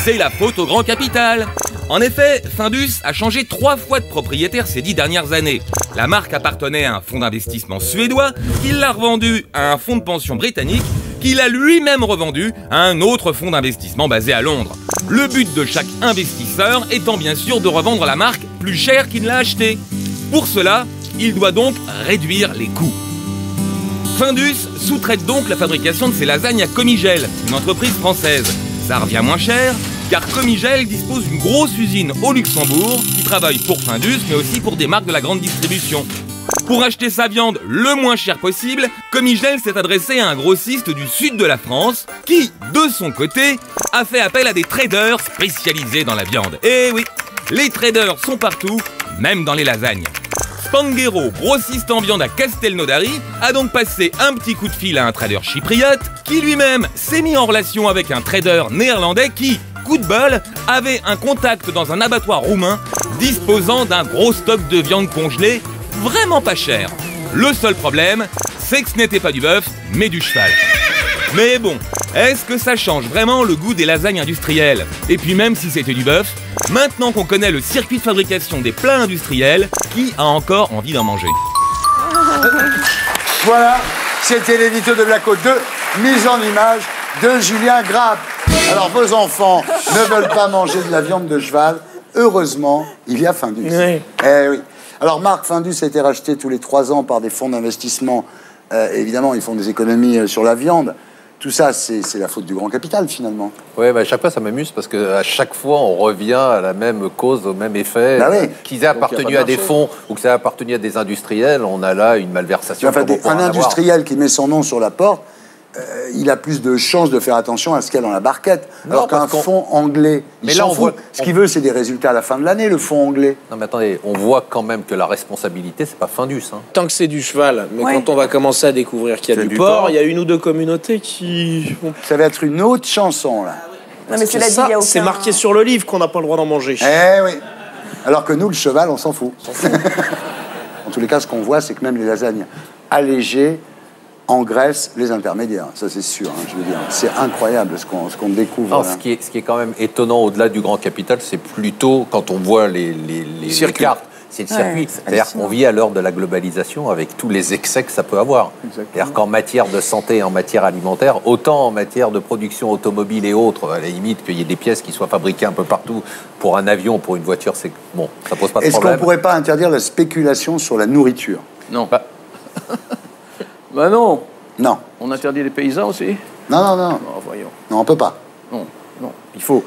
c'est la faute au grand capital. En effet, Findus a changé 3 fois de propriétaire ces 10 dernières années. La marque appartenait à un fonds d'investissement suédois, qui l'a revendu à un fonds de pension britannique, qui l'a lui-même revendu à un autre fonds d'investissement basé à Londres. Le but de chaque investisseur étant bien sûr de revendre la marque plus cher qu'il ne l'a achetée. Pour cela, il doit donc réduire les coûts. Findus sous-traite donc la fabrication de ses lasagnes à Comigel, une entreprise française. Ça revient moins cher, car Comigel dispose d'une grosse usine au Luxembourg qui travaille pour Findus, mais aussi pour des marques de la grande distribution. Pour acheter sa viande le moins cher possible, Comigel s'est adressé à un grossiste du sud de la France qui, de son côté, a fait appel à des traders spécialisés dans la viande. Et oui, les traders sont partout, même dans les lasagnes. Spanghero, grossiste en viande à Castelnaudary, a donc passé un petit coup de fil à un trader chypriote qui lui-même s'est mis en relation avec un trader néerlandais qui, coup de bol, avait un contact dans un abattoir roumain disposant d'un gros stock de viande congelée vraiment pas cher. Le seul problème, c'est que ce n'était pas du bœuf, mais du cheval. Mais bon, est-ce que ça change vraiment le goût des lasagnes industrielles? Et puis même si c'était du bœuf, maintenant qu'on connaît le circuit de fabrication des plats industriels, qui a encore envie d'en manger? Voilà, c'était l'édito de Blacko 2, mise en image de Julien Grappe. Alors, vos enfants ne veulent pas manger de la viande de cheval. Heureusement, il y a Findus. Oui. Eh oui. Alors, Marc, Findus a été racheté tous les 3 ans par des fonds d'investissement. Évidemment, ils font des économies sur la viande. Tout ça, c'est la faute du grand capital, finalement. Oui, à chaque fois, ça m'amuse parce qu'à chaque fois, on revient à la même cause, au même effet. Bah oui. Qu'ils aient appartenu à des fonds ou que ça ait appartenu à des industriels, on a là une malversation. Enfin, comme on pourra un en avoir. industriel qui met son nom sur la porte, il a plus de chances de faire attention à ce qu'il y a dans la barquette. Non, Alors qu'un parce qu'on- fonds anglais, Mais il là, s'en on fout. voit- Ce qu'il veut, c'est des résultats à la fin de l'année, le fonds anglais. Non, mais attendez, on voit quand même que la responsabilité, c'est pas Findus. Hein. Tant que c'est du cheval, mais Ouais. quand on va commencer à découvrir qu'il y a C'est du du porc, porc. il y a une ou deux communautés qui... Ça va être une autre chanson, là. Non, mais cela dit, il y a aucun... C'est marqué sur le livre qu'on n'a pas le droit d'en manger. Eh oui. Alors que nous, le cheval, on s'en fout. En tous les cas, ce qu'on voit, c'est que même les lasagnes allégées engraissent les intermédiaires. Ça, c'est sûr, hein, je veux dire. C'est incroyable ce qu'on découvre. Non, là. ce qui est quand même étonnant au-delà du grand capital, c'est plutôt quand on voit les c'est le circuit. C'est-à-dire qu'on vit à l'heure de la globalisation avec tous les excès que ça peut avoir. C'est-à-dire qu'en matière de santé, en matière alimentaire, autant en matière de production automobile et autres, à la limite qu'il y ait des pièces qui soient fabriquées un peu partout pour un avion, pour une voiture, c'est bon, ça pose pas de problème. Est-ce qu'on ne pourrait pas interdire la spéculation sur la nourriture? Non. Bah non. Non. On interdit les paysans aussi? Non. Non, voyons. Non, on ne peut pas. Non. Il faut...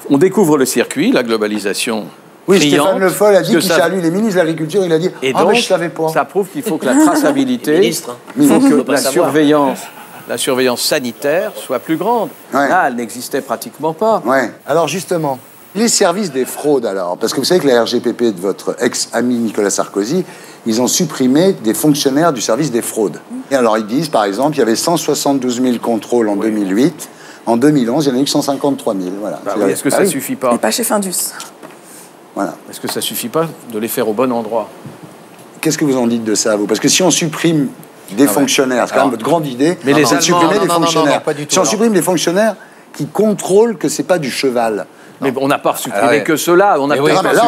On découvre le circuit, la globalisation. Oui, criante, Stéphane Le Foll a dit qu'il s'est lui, les ministres de l'Agriculture, il a dit « Ah, mais je ne savais pas ». Ça prouve qu'il faut que la traçabilité, il faut que la surveillance sanitaire soit plus grande. Ouais. Là, elle n'existait pratiquement pas. Ouais. Alors justement, les services des fraudes, alors, parce que vous savez que la RGPP de votre ex-ami Nicolas Sarkozy, ils ont supprimé des fonctionnaires du service des fraudes. Et alors ils disent, par exemple, il y avait 172 000 contrôles en 2008. En 2011, il y en a eu que 153 000. Voilà. Bah oui, est-ce que ça suffit pas? Et pas chez Findus. Voilà. Est-ce que ça suffit pas de les faire au bon endroit? Qu'est-ce que vous en dites de ça, vous? Parce que si on supprime des fonctionnaires, c'est quand même votre grande idée, mais les Allemands, supprimer des fonctionnaires. pas du tout, si on supprime des fonctionnaires qui contrôlent que c'est pas du cheval. Mais on n'a pas supprimé que cela. On a là,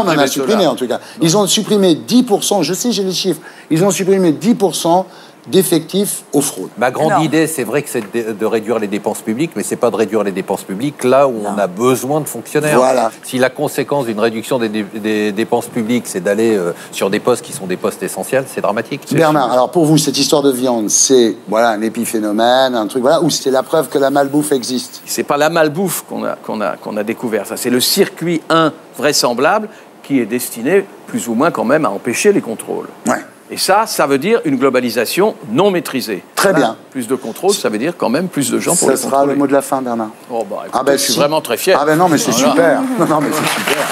on en a supprimé, en tout cas. Ils ont supprimé 10%, je sais, j'ai les chiffres, ils ont supprimé 10% d'effectifs aux fraudes. Ma grande idée, c'est vrai que c'est de réduire les dépenses publiques, mais c'est pas de réduire les dépenses publiques là où on a besoin de fonctionnaires. Voilà. Si la conséquence d'une réduction des dépenses publiques, c'est d'aller sur des postes qui sont des postes essentiels, c'est dramatique. Bernard, alors pour vous, cette histoire de viande, c'est un épiphénomène, un truc, ou c'est la preuve que la malbouffe existe? C'est pas la malbouffe qu'on a découvert, ça. C'est le circuit invraisemblable qui est destiné plus ou moins quand même à empêcher les contrôles. Ouais. Et ça veut dire une globalisation non maîtrisée. Très bien. Plus de contrôle, ça veut dire quand même plus de gens pour les contrôler. Ça sera le mot de la fin, Bernard. Oh bah, écoutez, je suis vraiment très fier. Ah ben non, mais c'est super. Non, mais c'est super.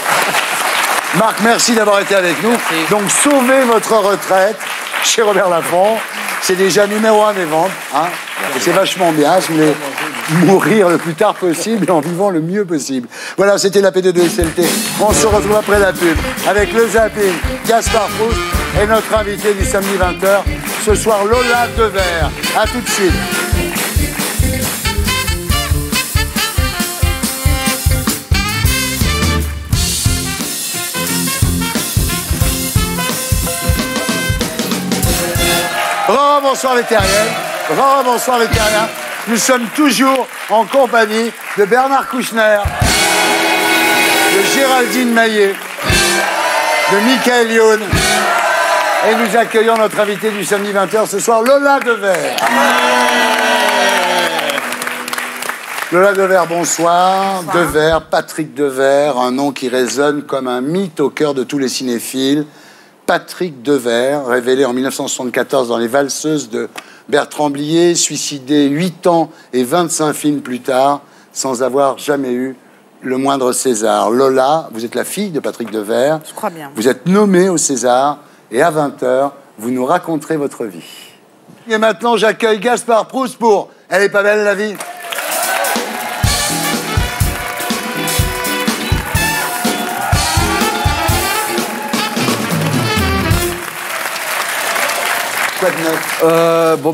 Marc, merci d'avoir été avec nous. Merci. Donc, sauvez votre retraite chez Robert Laffont. C'est déjà numéro 1 des ventes. Hein, et c'est vachement bien. Si vous voulez mourir le plus tard possible en vivant le mieux possible. Voilà, c'était la P2 SLT. On se retrouve après la pub avec le zapping, Gaspard Proust et notre invité du samedi 20h. Ce soir, Lola Devers. À tout de suite. Bonsoir les terriens. Bonsoir les terriens. Nous sommes toujours en compagnie de Bernard Kouchner, de Géraldine Maillet, de Michael Youn. Et nous accueillons notre invité du samedi 20h ce soir, Lola Devers. Lola Devers, bonsoir. Devers, Patrick Devers, un nom qui résonne comme un mythe au cœur de tous les cinéphiles. Patrick Devers, révélé en 1974 dans Les Valseuses de Bertrand Blier, suicidé 8 ans et 25 films plus tard, sans avoir jamais eu le moindre César. Lola, vous êtes la fille de Patrick Devers. Je crois bien. Vous êtes nommée au César et à 20h, vous nous raconterez votre vie. Et maintenant, j'accueille Gaspard Proust pour « Elle est pas belle la vie ».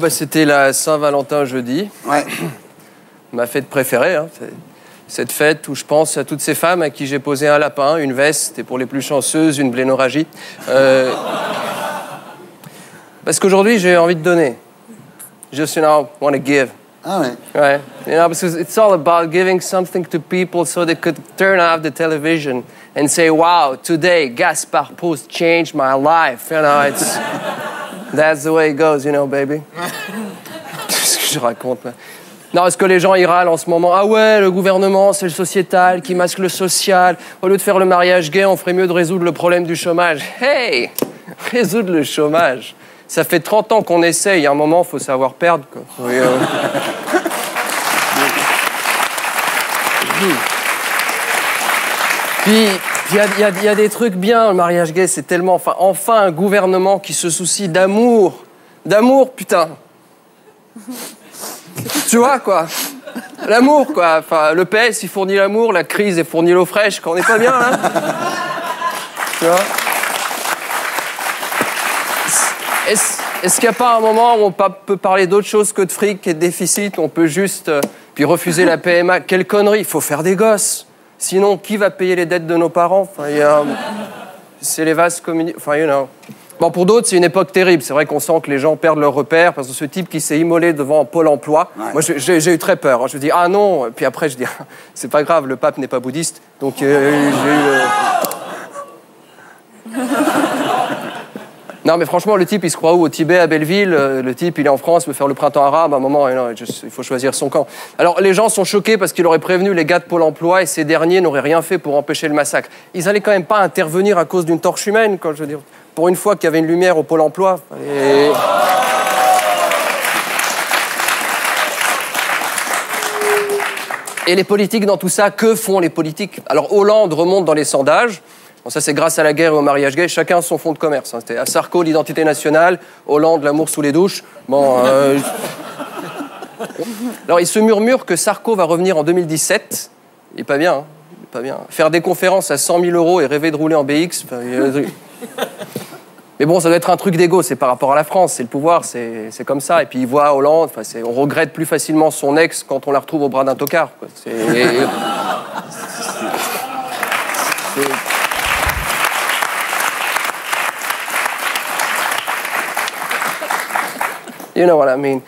C'était la Saint-Valentin jeudi. Ouais. Ma fête préférée. Hein. Cette fête où je pense à toutes ces femmes à qui j'ai posé un lapin, une veste et pour les plus chanceuses, une blénorragie. Parce qu'aujourd'hui, j'ai envie de donner. Just, want to give. Ah ouais. Ouais. Because it's all about giving something to people so they could turn off the television and say, wow, today Gaspard Proust changed my life. It's... That's the way it goes, baby. Qu'est-ce que je raconte, là? Non, est-ce que les gens y râlent en ce moment? Ah ouais, le gouvernement, c'est le sociétal qui masque le social. Au lieu de faire le mariage gay, on ferait mieux de résoudre le problème du chômage. Hey! Résoudre le chômage. Ça fait 30 ans qu'on essaye. Il y a un moment, il faut savoir perdre, quoi. Oui, Puis, il y a des trucs bien, le mariage gay, c'est tellement... Enfin, un gouvernement qui se soucie d'amour. D'amour, putain. Tu vois, quoi. L'amour, quoi. Enfin, le PS, il fournit l'amour, la crise, elle fournit l'eau fraîche, quand on n'est pas bien, là. Tu vois. Est-ce qu'il n'y a pas un moment où on peut parler d'autre chose que de fric et de déficit? On peut juste... puis refuser la PMA. Quelle connerie, il faut faire des gosses. Sinon, qui va payer les dettes de nos parents? c'est les vases communicants. Enfin, you know. Bon, pour d'autres, c'est une époque terrible. C'est vrai qu'on sent que les gens perdent leur repère parce que ce type qui s'est immolé devant Pôle emploi, moi, j'ai eu très peur. Je me dis, ah non. Puis après, je dis, c'est pas grave, le pape n'est pas bouddhiste. Donc, j'ai eu... Non, mais franchement, le type, il se croit où? Au Tibet, à Belleville. Le type, il est en France, il veut faire le printemps arabe. À un moment, il faut choisir son camp. Alors, les gens sont choqués parce qu'il aurait prévenu les gars de Pôle emploi et ces derniers n'auraient rien fait pour empêcher le massacre. Ils allaient quand même pas intervenir à cause d'une torche humaine, quoi, je veux dire. Pour une fois qu'il y avait une lumière au Pôle emploi. Et les politiques dans tout ça, que font les politiques? Alors, Hollande remonte dans les sondages. Bon, ça, c'est grâce à la guerre et au mariage gay. Chacun son fonds de commerce. Hein. C'était à Sarko, l'identité nationale. Hollande, l'amour sous les douches. Bon. Alors, il se murmure que Sarko va revenir en 2017. Il est pas bien. Hein. Il est pas bien. Faire des conférences à 100 000 € et rêver de rouler en BX. Mais bon, ça doit être un truc d'égo. C'est par rapport à la France. C'est le pouvoir. C'est comme ça. Et puis, il voit Hollande. On regrette plus facilement son ex quand on la retrouve au bras d'un tocard. Quoi. You know what I mean.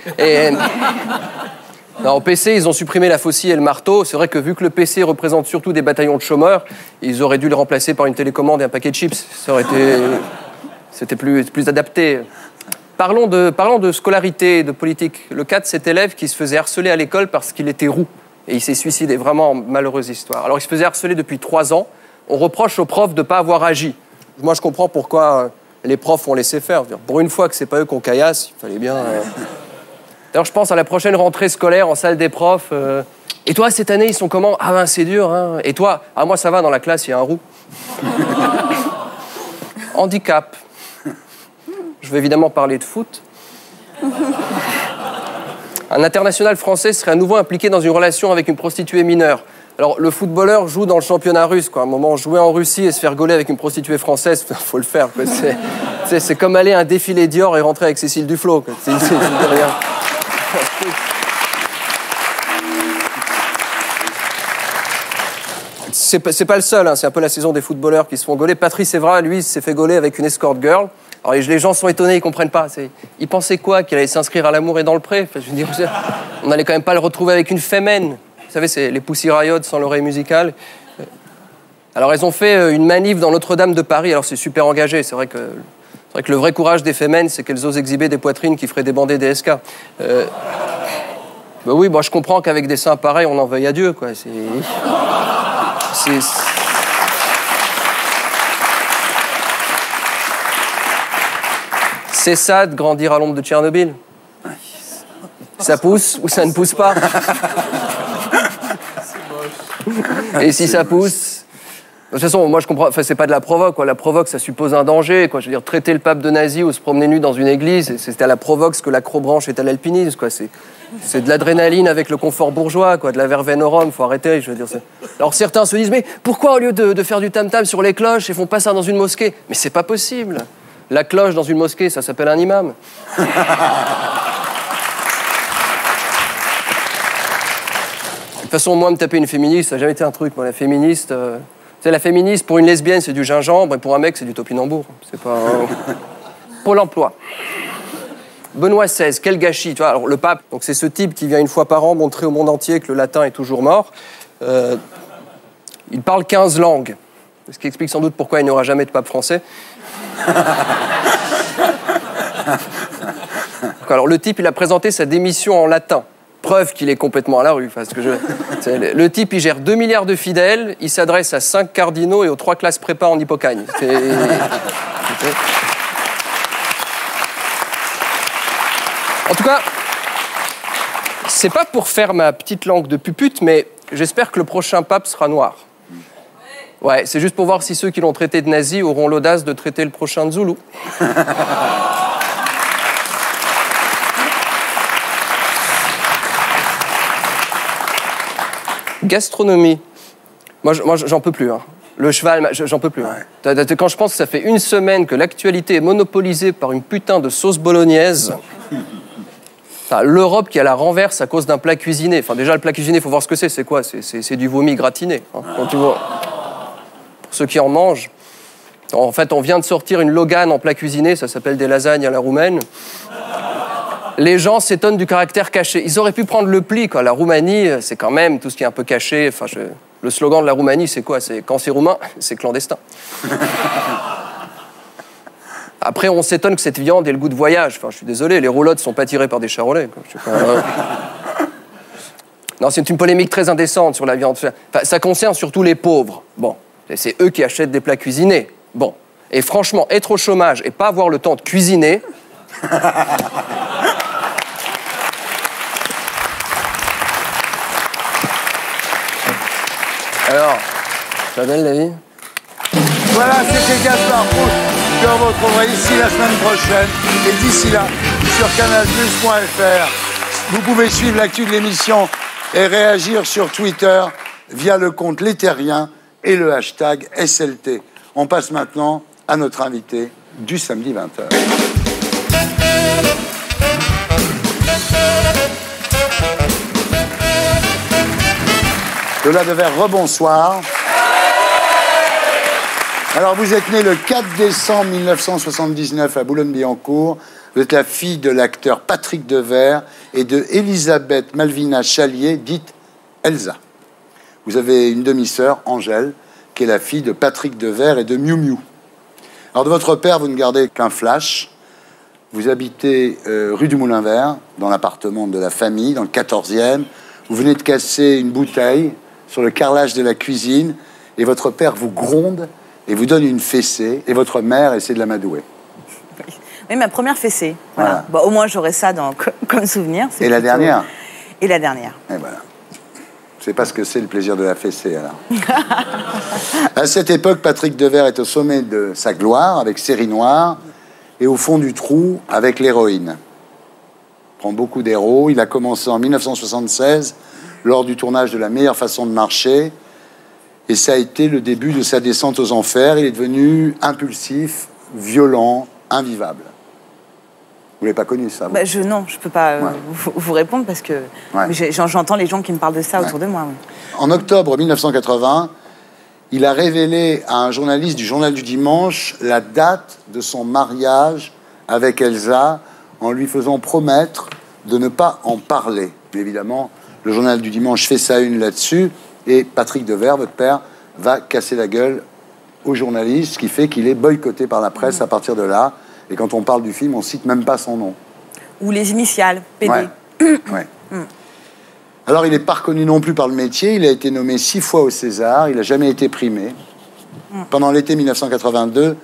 Non, au PC, ils ont supprimé la faucille et le marteau. C'est vrai que vu que le PC représente surtout des bataillons de chômeurs, ils auraient dû le remplacer par une télécommande et un paquet de chips. Ça aurait été... C'était plus adapté. Parlons de scolarité, de politique. Le cas de cet élève qui se faisait harceler à l'école parce qu'il était roux. Et il s'est suicidé. Vraiment malheureuse histoire. Alors, il se faisait harceler depuis 3 ans. On reproche aux profs de ne pas avoir agi. Moi, je comprends pourquoi... les profs ont laissé faire. Pour une fois que c'est pas eux qu'on caillasse, il fallait bien... D'ailleurs, je pense à la prochaine rentrée scolaire en salle des profs. Et toi, cette année, ils sont comment? Ah ben, c'est dur, hein. Et toi? Ah, moi, ça va, dans la classe, il y a un roux. Handicap. Je vais évidemment parler de foot. Un international français serait à nouveau impliqué dans une relation avec une prostituée mineure. Alors, le footballeur joue dans le championnat russe, quoi. À un moment, jouer en Russie et se faire gauler avec une prostituée française, faut le faire, quoi. C'est comme aller à un défilé Dior et rentrer avec Cécile Duflot, quoi. C'est rien. C'est pas le seul, hein. C'est un peu la saison des footballeurs qui se font gauler. Patrice Evra, lui, s'est fait gauler avec une escort girl. Alors, les gens sont étonnés, ils comprennent pas. Ils pensaient quoi? Qu'il allait s'inscrire à l'amour et dans le pré? Enfin, je veux dire, on allait quand même pas le retrouver avec une fémène. Vous savez, c'est les Pussy Riot sans l'oreille musicale. Alors, elles ont fait une manif dans Notre-Dame de Paris. Alors, c'est super engagé. C'est vrai que le vrai courage des fémènes, c'est qu'elles osent exhiber des poitrines qui feraient débander des SK. Bah oui, bon, je comprends qu'avec des seins pareils, on en veuille à Dieu, quoi. C'est ça de grandir à l'ombre de Tchernobyl. Ça pousse ou ça ne pousse pas. Et si ça pousse... De toute façon, moi je comprends, enfin c'est pas de la provoque, quoi. La provoque, ça suppose un danger, quoi. Je veux dire, traiter le pape de nazi ou se promener nu dans une église, c'est à la provoque ce que l'acrobranche est à l'alpinisme, quoi. C'est de l'adrénaline avec le confort bourgeois, quoi, de la verveine au rhum, faut arrêter, je veux dire. Alors certains se disent, mais pourquoi au lieu de faire du tam-tam sur les cloches, ils font pas ça dans une mosquée? Mais c'est pas possible. La cloche dans une mosquée, ça s'appelle un imam. De toute façon, moi, me taper une féministe, ça n'a jamais été un truc. Moi, la féministe, la féministe, pour une lesbienne, c'est du gingembre, et pour un mec, c'est du topinambour. C'est pas... Pôle emploi. Benoît XVI, quel gâchis. Tu vois, alors, le pape, donc c'est ce type qui vient une fois par an montrer au monde entier que le latin est toujours mort. Il parle 15 langues. Ce qui explique sans doute pourquoi il n'y aura jamais de pape français. Alors, le type, il a présenté sa démission en latin. Preuve qu'il est complètement à la rue. Parce que le type, il gère 2 milliards de fidèles, il s'adresse à 5 cardinaux et aux 3 classes prépa en Hippocagne. En tout cas, c'est pas pour faire ma petite langue de pupute, mais j'espère que le prochain pape sera noir. Ouais, c'est juste pour voir si ceux qui l'ont traité de nazi auront l'audace de traiter le prochain de Zoulou. Gastronomie. Moi j'en peux plus. Hein. Le cheval, j'en peux plus. Hein. Quand je pense que ça fait 1 semaine que l'actualité est monopolisée par une putain de sauce bolognaise... Enfin, l'Europe qui a la renverse à cause d'un plat cuisiné. Enfin, déjà, le plat cuisiné, il faut voir ce que c'est. C'est quoi? C'est du vomi gratiné. Hein, quand tu vois. Pour ceux qui en mangent. En fait, on vient de sortir une Logan en plat cuisiné, ça s'appelle des lasagnes à la roumaine. Les gens s'étonnent du caractère caché. Ils auraient pu prendre le pli, quoi. La Roumanie, c'est quand même tout ce qui est un peu caché. Enfin, le slogan de la Roumanie, c'est quoi? C'est quand c'est roumain, c'est clandestin. Après, on s'étonne que cette viande ait le goût de voyage. Enfin, je suis désolé, les roulottes sont pas tirées par des charolais, quoi. Je sais pas. Non, c'est une polémique très indécente sur la viande. Enfin, ça concerne surtout les pauvres. Bon, c'est eux qui achètent des plats cuisinés. Bon, et franchement, être au chômage et pas avoir le temps de cuisiner... Alors, ça va bien la vie? Voilà, c'était Gaspard Proust que vous retrouverez ici la semaine prochaine. Et d'ici là, sur canalplus.fr, vous pouvez suivre l'actu de l'émission et réagir sur Twitter via le compte L'Éthérien et le hashtag SLT. On passe maintenant à notre invité du samedi 20h. Lola Devers, rebonsoir. Alors, vous êtes née le 4 décembre 1979 à Boulogne-Billancourt. Vous êtes la fille de l'acteur Patrick Devers et de Elisabeth Malvina Chalier, dite Elsa. Vous avez une demi-sœur, Angèle, qui est la fille de Patrick Devers et de Miu Miu. Alors, de votre père, vous ne gardez qu'un flash. Vous habitez rue du Moulin-Vert, dans l'appartement de la famille, dans le 14e. Vous venez de casser une bouteille sur le carrelage de la cuisine et votre père vous gronde et vous donne une fessée et votre mère essaie de l'amadouer. Oui, ma première fessée. Voilà. Bon, au moins, j'aurai ça comme souvenir. Et la dernière? Et la dernière. Et voilà. Je ne sais pas ce que c'est le plaisir de la fessée, alors. À cette époque, Patrick Devers est au sommet de sa gloire avec Série Noire et au fond du trou avec l'héroïne. Il prend beaucoup d'héros. Il a commencé en 1976 lors du tournage de La meilleure façon de marcher. Et ça a été le début de sa descente aux enfers. Il est devenu impulsif, violent, invivable. Vous ne l'avez pas connu, ça? Bah, non, je ne peux pas vous répondre parce que j'entends les gens qui me parlent de ça autour de moi. Oui. En octobre 1980, il a révélé à un journaliste du Journal du Dimanche la date de son mariage avec Elsa en lui faisant promettre de ne pas en parler. Mais évidemment, le Journal du Dimanche fait sa une là-dessus et Patrick Devers, votre père, va casser la gueule au journaliste, ce qui fait qu'il est boycotté par la presse à partir de là. Et quand on parle du film, on cite même pas son nom. Ou les initiales, PD. Ouais. Alors, il n'est pas reconnu non plus par le métier. Il a été nommé 6 fois au César. Il n'a jamais été primé. Pendant l'été 1982,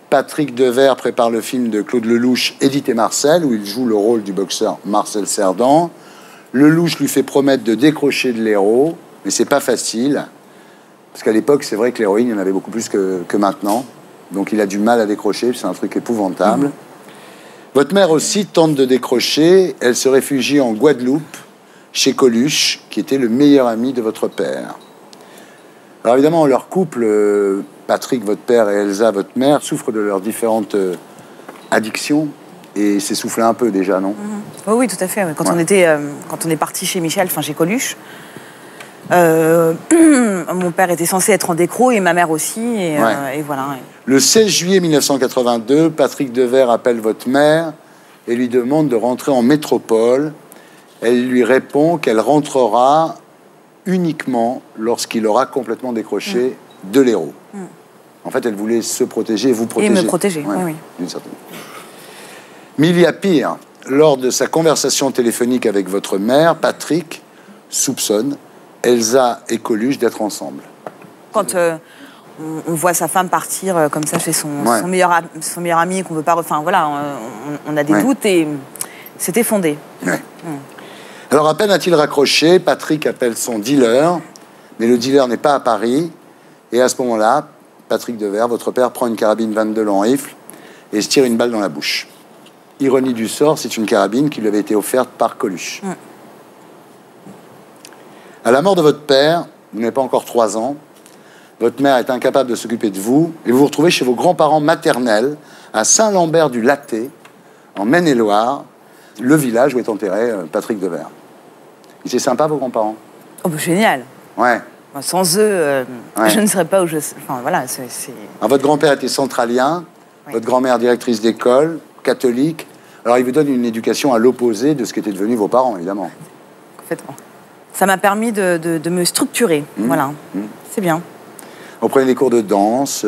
Patrick Devers prépare le film de Claude Lelouch, Édith et Marcel, où il joue le rôle du boxeur Marcel Cerdan. Lelouch lui fait promettre de décrocher de l'héros, mais c'est pas facile. Parce qu'à l'époque, c'est vrai que l'héroïne, il y en avait beaucoup plus que maintenant. Donc il a du mal à décrocher, c'est un truc épouvantable. Votre mère aussi tente de décrocher. Elle se réfugie en Guadeloupe, chez Coluche, qui était le meilleur ami de votre père. Alors évidemment, leur couple, Patrick, votre père, et Elsa, votre mère, souffrent de leurs différentes addictions. Et s'essoufflaient un peu déjà, non? Oui, tout à fait. Quand on est parti chez Michel, enfin chez Coluche, mon père était censé être en décro et ma mère aussi, et voilà. Le 16 juillet 1982, Patrick Devers appelle votre mère et lui demande de rentrer en métropole. Elle lui répond qu'elle rentrera uniquement lorsqu'il aura complètement décroché de l'héros. En fait, elle voulait se protéger et vous protéger. Et me protéger, oui. D'une certaine manière. Mais il y a pire. Lors de sa conversation téléphonique avec votre mère, Patrick soupçonne Elsa et Coluche d'être ensemble. Quand on voit sa femme partir comme ça chez son meilleur ami, qu'on veut pas... Enfin, voilà, on a des doutes et c'était fondé. Alors, à peine a-t-il raccroché, Patrick appelle son dealer, mais le dealer n'est pas à Paris. Et à ce moment-là, Patrick Devers, votre père, prend une carabine 22 en rifle et se tire une balle dans la bouche. Ironie du sort, c'est une carabine qui lui avait été offerte par Coluche. À la mort de votre père, vous n'avez pas encore 3 ans, votre mère est incapable de s'occuper de vous, et vous vous retrouvez chez vos grands-parents maternels, à Saint-Lambert-du-Laté, en Maine-et-Loire, le village où est enterré Patrick Devers. C'est sympa, vos grands-parents? Oh, bah, génial. Ouais. Sans eux, je ne serais pas où je... Enfin, voilà, Alors, votre grand-père était centralien, votre grand-mère directrice d'école, catholique. Alors, il vous donne une éducation à l'opposé de ce qu'étaient devenus vos parents, évidemment. Complètement. Ça m'a permis de me structurer, voilà. C'est bien. On prenait des cours de danse,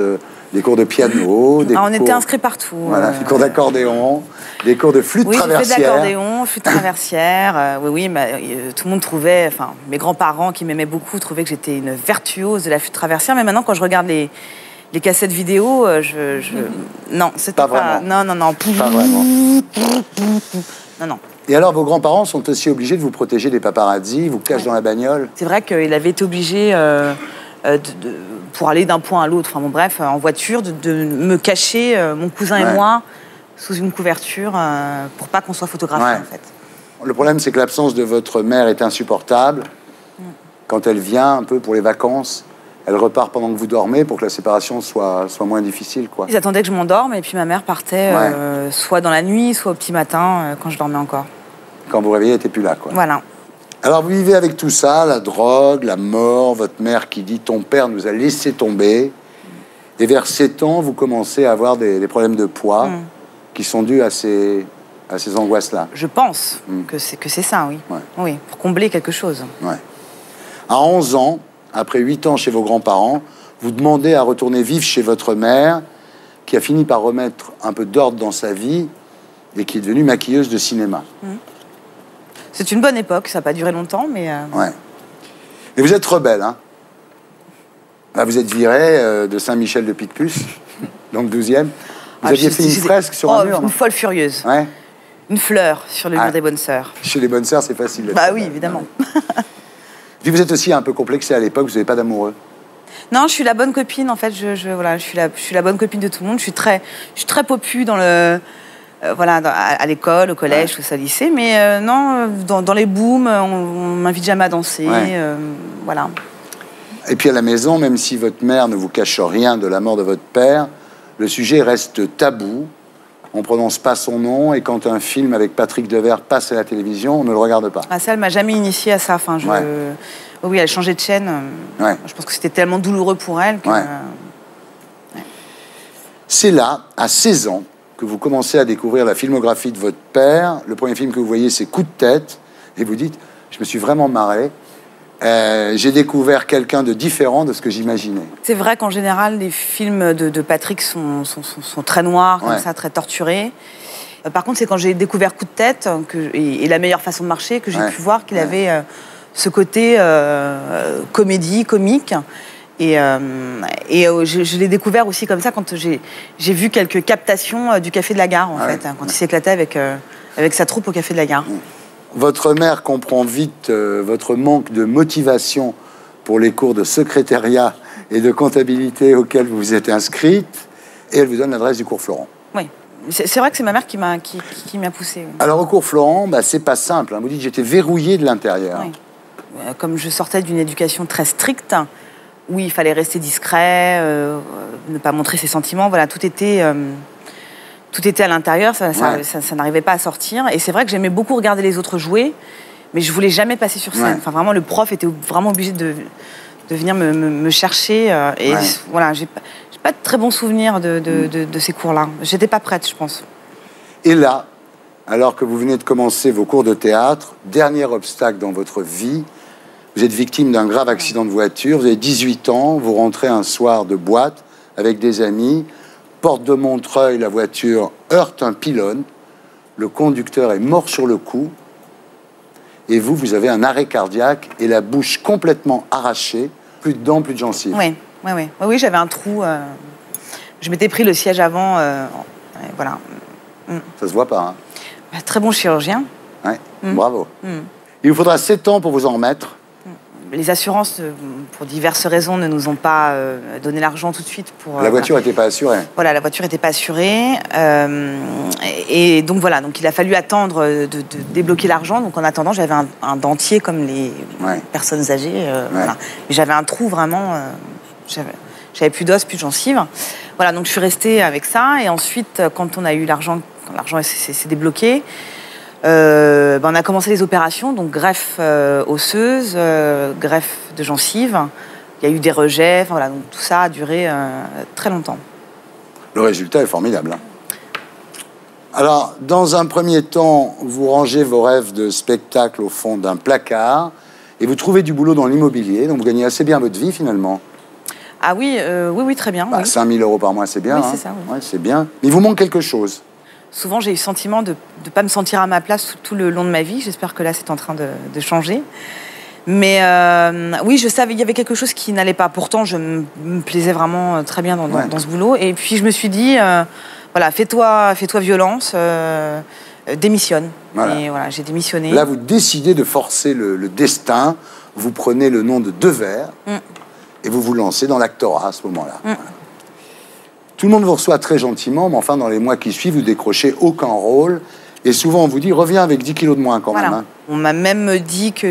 des cours de piano, on était inscrits partout. Voilà, des cours d'accordéon, des cours de flûte traversière. Oui, j'ai fait de l'accordéon, flûte traversière. Oui, tout le monde trouvait, enfin, mes grands-parents qui m'aimaient beaucoup trouvaient que j'étais une virtuose de la flûte traversière. Mais maintenant, quand je regarde les cassettes vidéo, non, c'était pas vraiment. Non. Pas vraiment. Non. Et alors, vos grands-parents sont aussi obligés de vous protéger des paparazzis, ils vous cachent dans la bagnole? C'est vrai qu'il avait été obligé, pour aller d'un point à l'autre, enfin bon, bref, en voiture, de me cacher, mon cousin et moi, sous une couverture, pour pas qu'on soit photographié, en fait. Le problème, c'est que l'absence de votre mère est insupportable. Quand elle vient, un peu pour les vacances, elle repart pendant que vous dormez pour que la séparation soit moins difficile, quoi. Ils attendaient que je m'endorme, et puis ma mère partait soit dans la nuit, soit au petit matin, quand je dormais encore. Quand vous réveillez, elle n'était plus là, quoi. Voilà. Alors, vous vivez avec tout ça, la drogue, la mort, votre mère qui dit « ton père nous a laissé tomber ». Et vers 7 ans, vous commencez à avoir des problèmes de poids qui sont dus à ces angoisses-là. Je pense que c'est ça, oui. Oui, pour combler quelque chose. À 11 ans, après 8 ans chez vos grands-parents, vous demandez à retourner vivre chez votre mère, qui a fini par remettre un peu d'ordre dans sa vie et qui est devenue maquilleuse de cinéma. C'est une bonne époque, ça n'a pas duré longtemps, mais... Et vous êtes rebelle, hein? Là, vous êtes viré de Saint-Michel de Picpus, donc 12e. Vous aviez fait une fresque sur un mur, une folle furieuse. Une fleur sur le mur des bonnes sœurs. Chez les bonnes sœurs, c'est facile. Bah oui, évidemment. Puis vous êtes aussi un peu complexé à l'époque, vous n'avez pas d'amoureux? Non, je suis la bonne copine, en fait. Voilà, je suis la bonne copine de tout le monde. Je suis très popu dans le... à l'école, au collège, tout ça, au lycée. Mais non, dans les booms, on m'invite jamais à danser. Voilà. Et puis à la maison, même si votre mère ne vous cache rien de la mort de votre père, le sujet reste tabou. On ne prononce pas son nom. Et quand un film avec Patrick Devers passe à la télévision, on ne le regarde pas. Ah, ça, elle m'a jamais initiée à ça. Enfin, oui, elle changeait de chaîne. Je pense que c'était tellement douloureux pour elle que... C'est là, à 16 ans, que vous commencez à découvrir la filmographie de votre père. Le premier film que vous voyez, c'est Coup de tête. Et vous dites, je me suis vraiment marré. J'ai découvert quelqu'un de différent de ce que j'imaginais. C'est vrai qu'en général, les films de Patrick sont très noirs, comme ça, très torturés. Par contre, c'est quand j'ai découvert Coup de tête et La meilleure façon de marcher que j'ai pu voir qu'il avait ce côté comédie, comique. Et je l'ai découvert aussi comme ça quand j'ai vu quelques captations du Café de la Gare, en fait, quand il s'éclatait avec sa troupe au Café de la Gare. Votre mère comprend vite votre manque de motivation pour les cours de secrétariat et de comptabilité auxquels vous vous êtes inscrite, et elle vous donne l'adresse du cours Florent. Oui, c'est vrai que c'est ma mère qui m'a poussée. Oui. Alors au cours Florent, c'est pas simple, hein. Vous dites j'étais verrouillée de l'intérieur. Oui. Comme je sortais d'une éducation très stricte, où il fallait rester discret, ne pas montrer ses sentiments, voilà, tout était à l'intérieur, ça n'arrivait pas à sortir. Et c'est vrai que j'aimais beaucoup regarder les autres jouer, mais je voulais jamais passer sur scène. Enfin, vraiment, le prof était vraiment obligé de venir me chercher. Voilà, j'ai pas de très bons souvenirs de ces cours-là. J'étais pas prête, je pense. Et là, alors que vous venez de commencer vos cours de théâtre, dernier obstacle dans votre vie, vous êtes victime d'un grave accident de voiture, vous avez 18 ans, vous rentrez un soir de boîte avec des amis, porte de Montreuil, la voiture heurte un pylône, le conducteur est mort sur le coup, et vous avez un arrêt cardiaque et la bouche complètement arrachée, plus de dents, plus de gencives. Oui, j'avais un trou, je m'étais pris le siège avant, voilà. Ça se voit pas, hein? Très bon chirurgien. Bravo. Il vous faudra 7 ans pour vous en remettre. Les assurances, pour diverses raisons, ne nous ont pas donné l'argent tout de suite. La voiture n'était pas assurée. Voilà, la voiture n'était pas assurée. Et donc voilà, donc il a fallu attendre de débloquer l'argent. Donc en attendant, j'avais un dentier comme les personnes âgées. Voilà. Mais j'avais un trou vraiment... j'avais plus d'os, plus de gencives. Voilà, donc je suis restée avec ça. Et ensuite, quand on a eu l'argent, quand l'argent s'est débloqué, on a commencé les opérations, donc greffe osseuse, greffe de gencives, Il y a eu des rejets, enfin, voilà, donc tout ça a duré très longtemps. Le résultat est formidable. Hein. Alors, dans un premier temps, vous rangez vos rêves de spectacle au fond d'un placard et vous trouvez du boulot dans l'immobilier, donc vous gagnez assez bien votre vie finalement. Ah oui, oui, très bien. Bah, oui. 5 000 € par mois, c'est bien. Oui, hein. c'est ça. Oui. Ouais, c'est bien. Mais il vous manque quelque chose. Souvent, j'ai eu le sentiment de ne pas me sentir à ma place tout le long de ma vie. J'espère que là, c'est en train de changer. Mais oui, je savais qu'il y avait quelque chose qui n'allait pas. Pourtant, je me plaisais vraiment très bien dans ce boulot. Et puis, je me suis dit, voilà, fais-toi violence, démissionne. Voilà. Et voilà, j'ai démissionné. Là, vous décidez de forcer le destin. Vous prenez le nom de Devers et vous vous lancez dans l'actorat à ce moment-là. Voilà. Tout le monde vous reçoit très gentiment, mais enfin, dans les mois qui suivent, vous décrochez aucun rôle. Et souvent, on vous dit, reviens avec 10 kilos de moins quand même. Hein. On m'a même dit que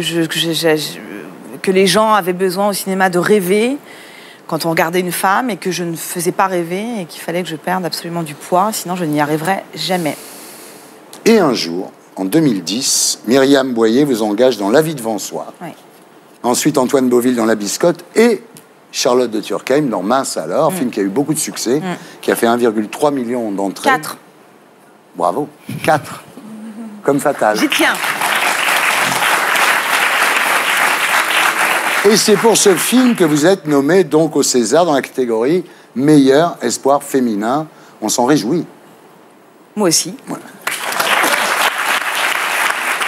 les gens avaient besoin au cinéma de rêver quand on regardait une femme et que je ne faisais pas rêver et qu'il fallait que je perde absolument du poids, sinon je n'y arriverais jamais. Et un jour, en 2010, Myriam Boyer vous engage dans La vie devant soi. Oui. Ensuite, Antoine Beauville dans La Biscotte et Charlotte de Turckheim dans Mince alors, film qui a eu beaucoup de succès, qui a fait 1,3 million d'entrées. 4. Bravo. 4. Comme Fatal. J'y tiens. Et c'est pour ce film que vous êtes nommé donc au César dans la catégorie meilleur espoir féminin. On s'en réjouit. Moi aussi. Voilà.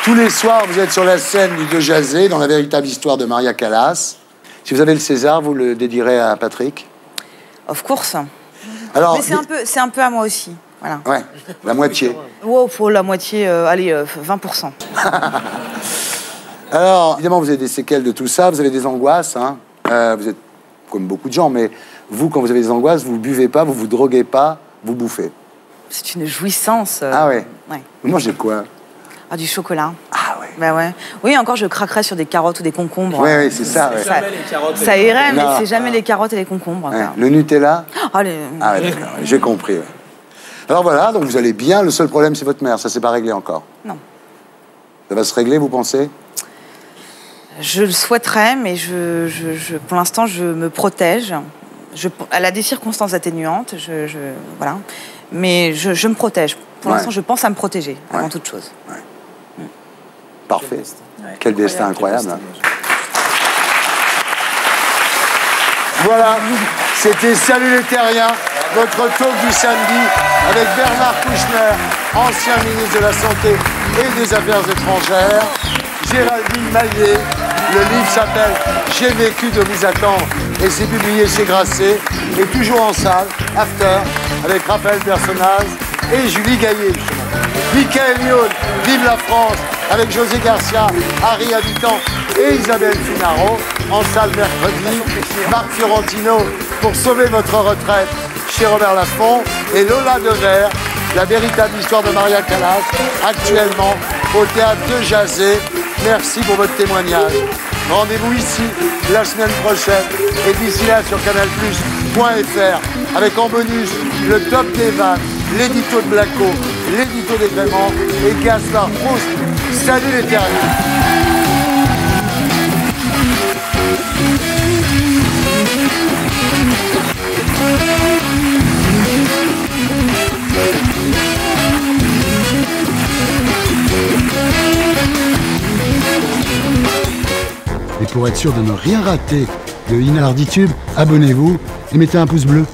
Tous les soirs, vous êtes sur la scène du De Jazé dans La véritable histoire de Maria Callas. Si vous avez le César, vous le dédierez à Patrick? Of course. Alors, mais c'est un peu à moi aussi. Voilà. Ouais, la moitié. Wow, pour la moitié, allez, 20%. Alors, évidemment, vous avez des séquelles de tout ça, vous avez des angoisses, hein. Vous êtes comme beaucoup de gens, mais vous, quand vous avez des angoisses, vous ne buvez pas, vous ne vous droguez pas, vous bouffez. C'est une jouissance. Ah ouais. Ouais. Vous mangez quoi? Ah, du chocolat. Ah ouais. Bah ouais. Oui, encore, je craquerais sur des carottes ou des concombres. Oui, oui, c'est ça. Ouais. Ça irait, mais c'est jamais les carottes et les concombres. Ouais. Le Nutella? Ah, ouais, d'accord, j'ai compris. Ouais. Alors voilà, donc vous allez bien. Le seul problème, c'est votre mère. Ça, c'est pas réglé encore? Non. Ça va se régler, vous pensez? Je le souhaiterais, mais pour l'instant, je me protège. Elle a des circonstances atténuantes, voilà. Mais je me protège. Pour l'instant, je pense à me protéger, avant toute chose. Ouais. Parfait. Quel destin incroyable. Hein. Voilà, c'était Salut les Terriens, votre talk du samedi avec Bernard Kouchner, ancien ministre de la Santé et des Affaires étrangères, Géraldine Maillet. Le livre s'appelle « J'ai vécu de vous attendre » et c'est publié chez Grasset et toujours en salle, After, avec Raphaël Personnaz et Julie Gaillet. Michael Youn, Vive la France, avec José Garcia, Harry Habitant et Isabelle Finaro, en salle mercredi. Marc Fiorentino pour sauver votre retraite chez Robert Laffont et Lola Devers, la véritable histoire de Maria Callas, actuellement au théâtre de Jazé. Merci pour votre témoignage. Rendez-vous ici la semaine prochaine et d'ici là sur canalplus.fr avec en bonus le top des vannes, l'édito de Blacko, l'édito des Gréments et Gaspard Proust. Salut les terriens. Et pour être sûr de ne rien rater de Inarditube, abonnez-vous et mettez un pouce bleu.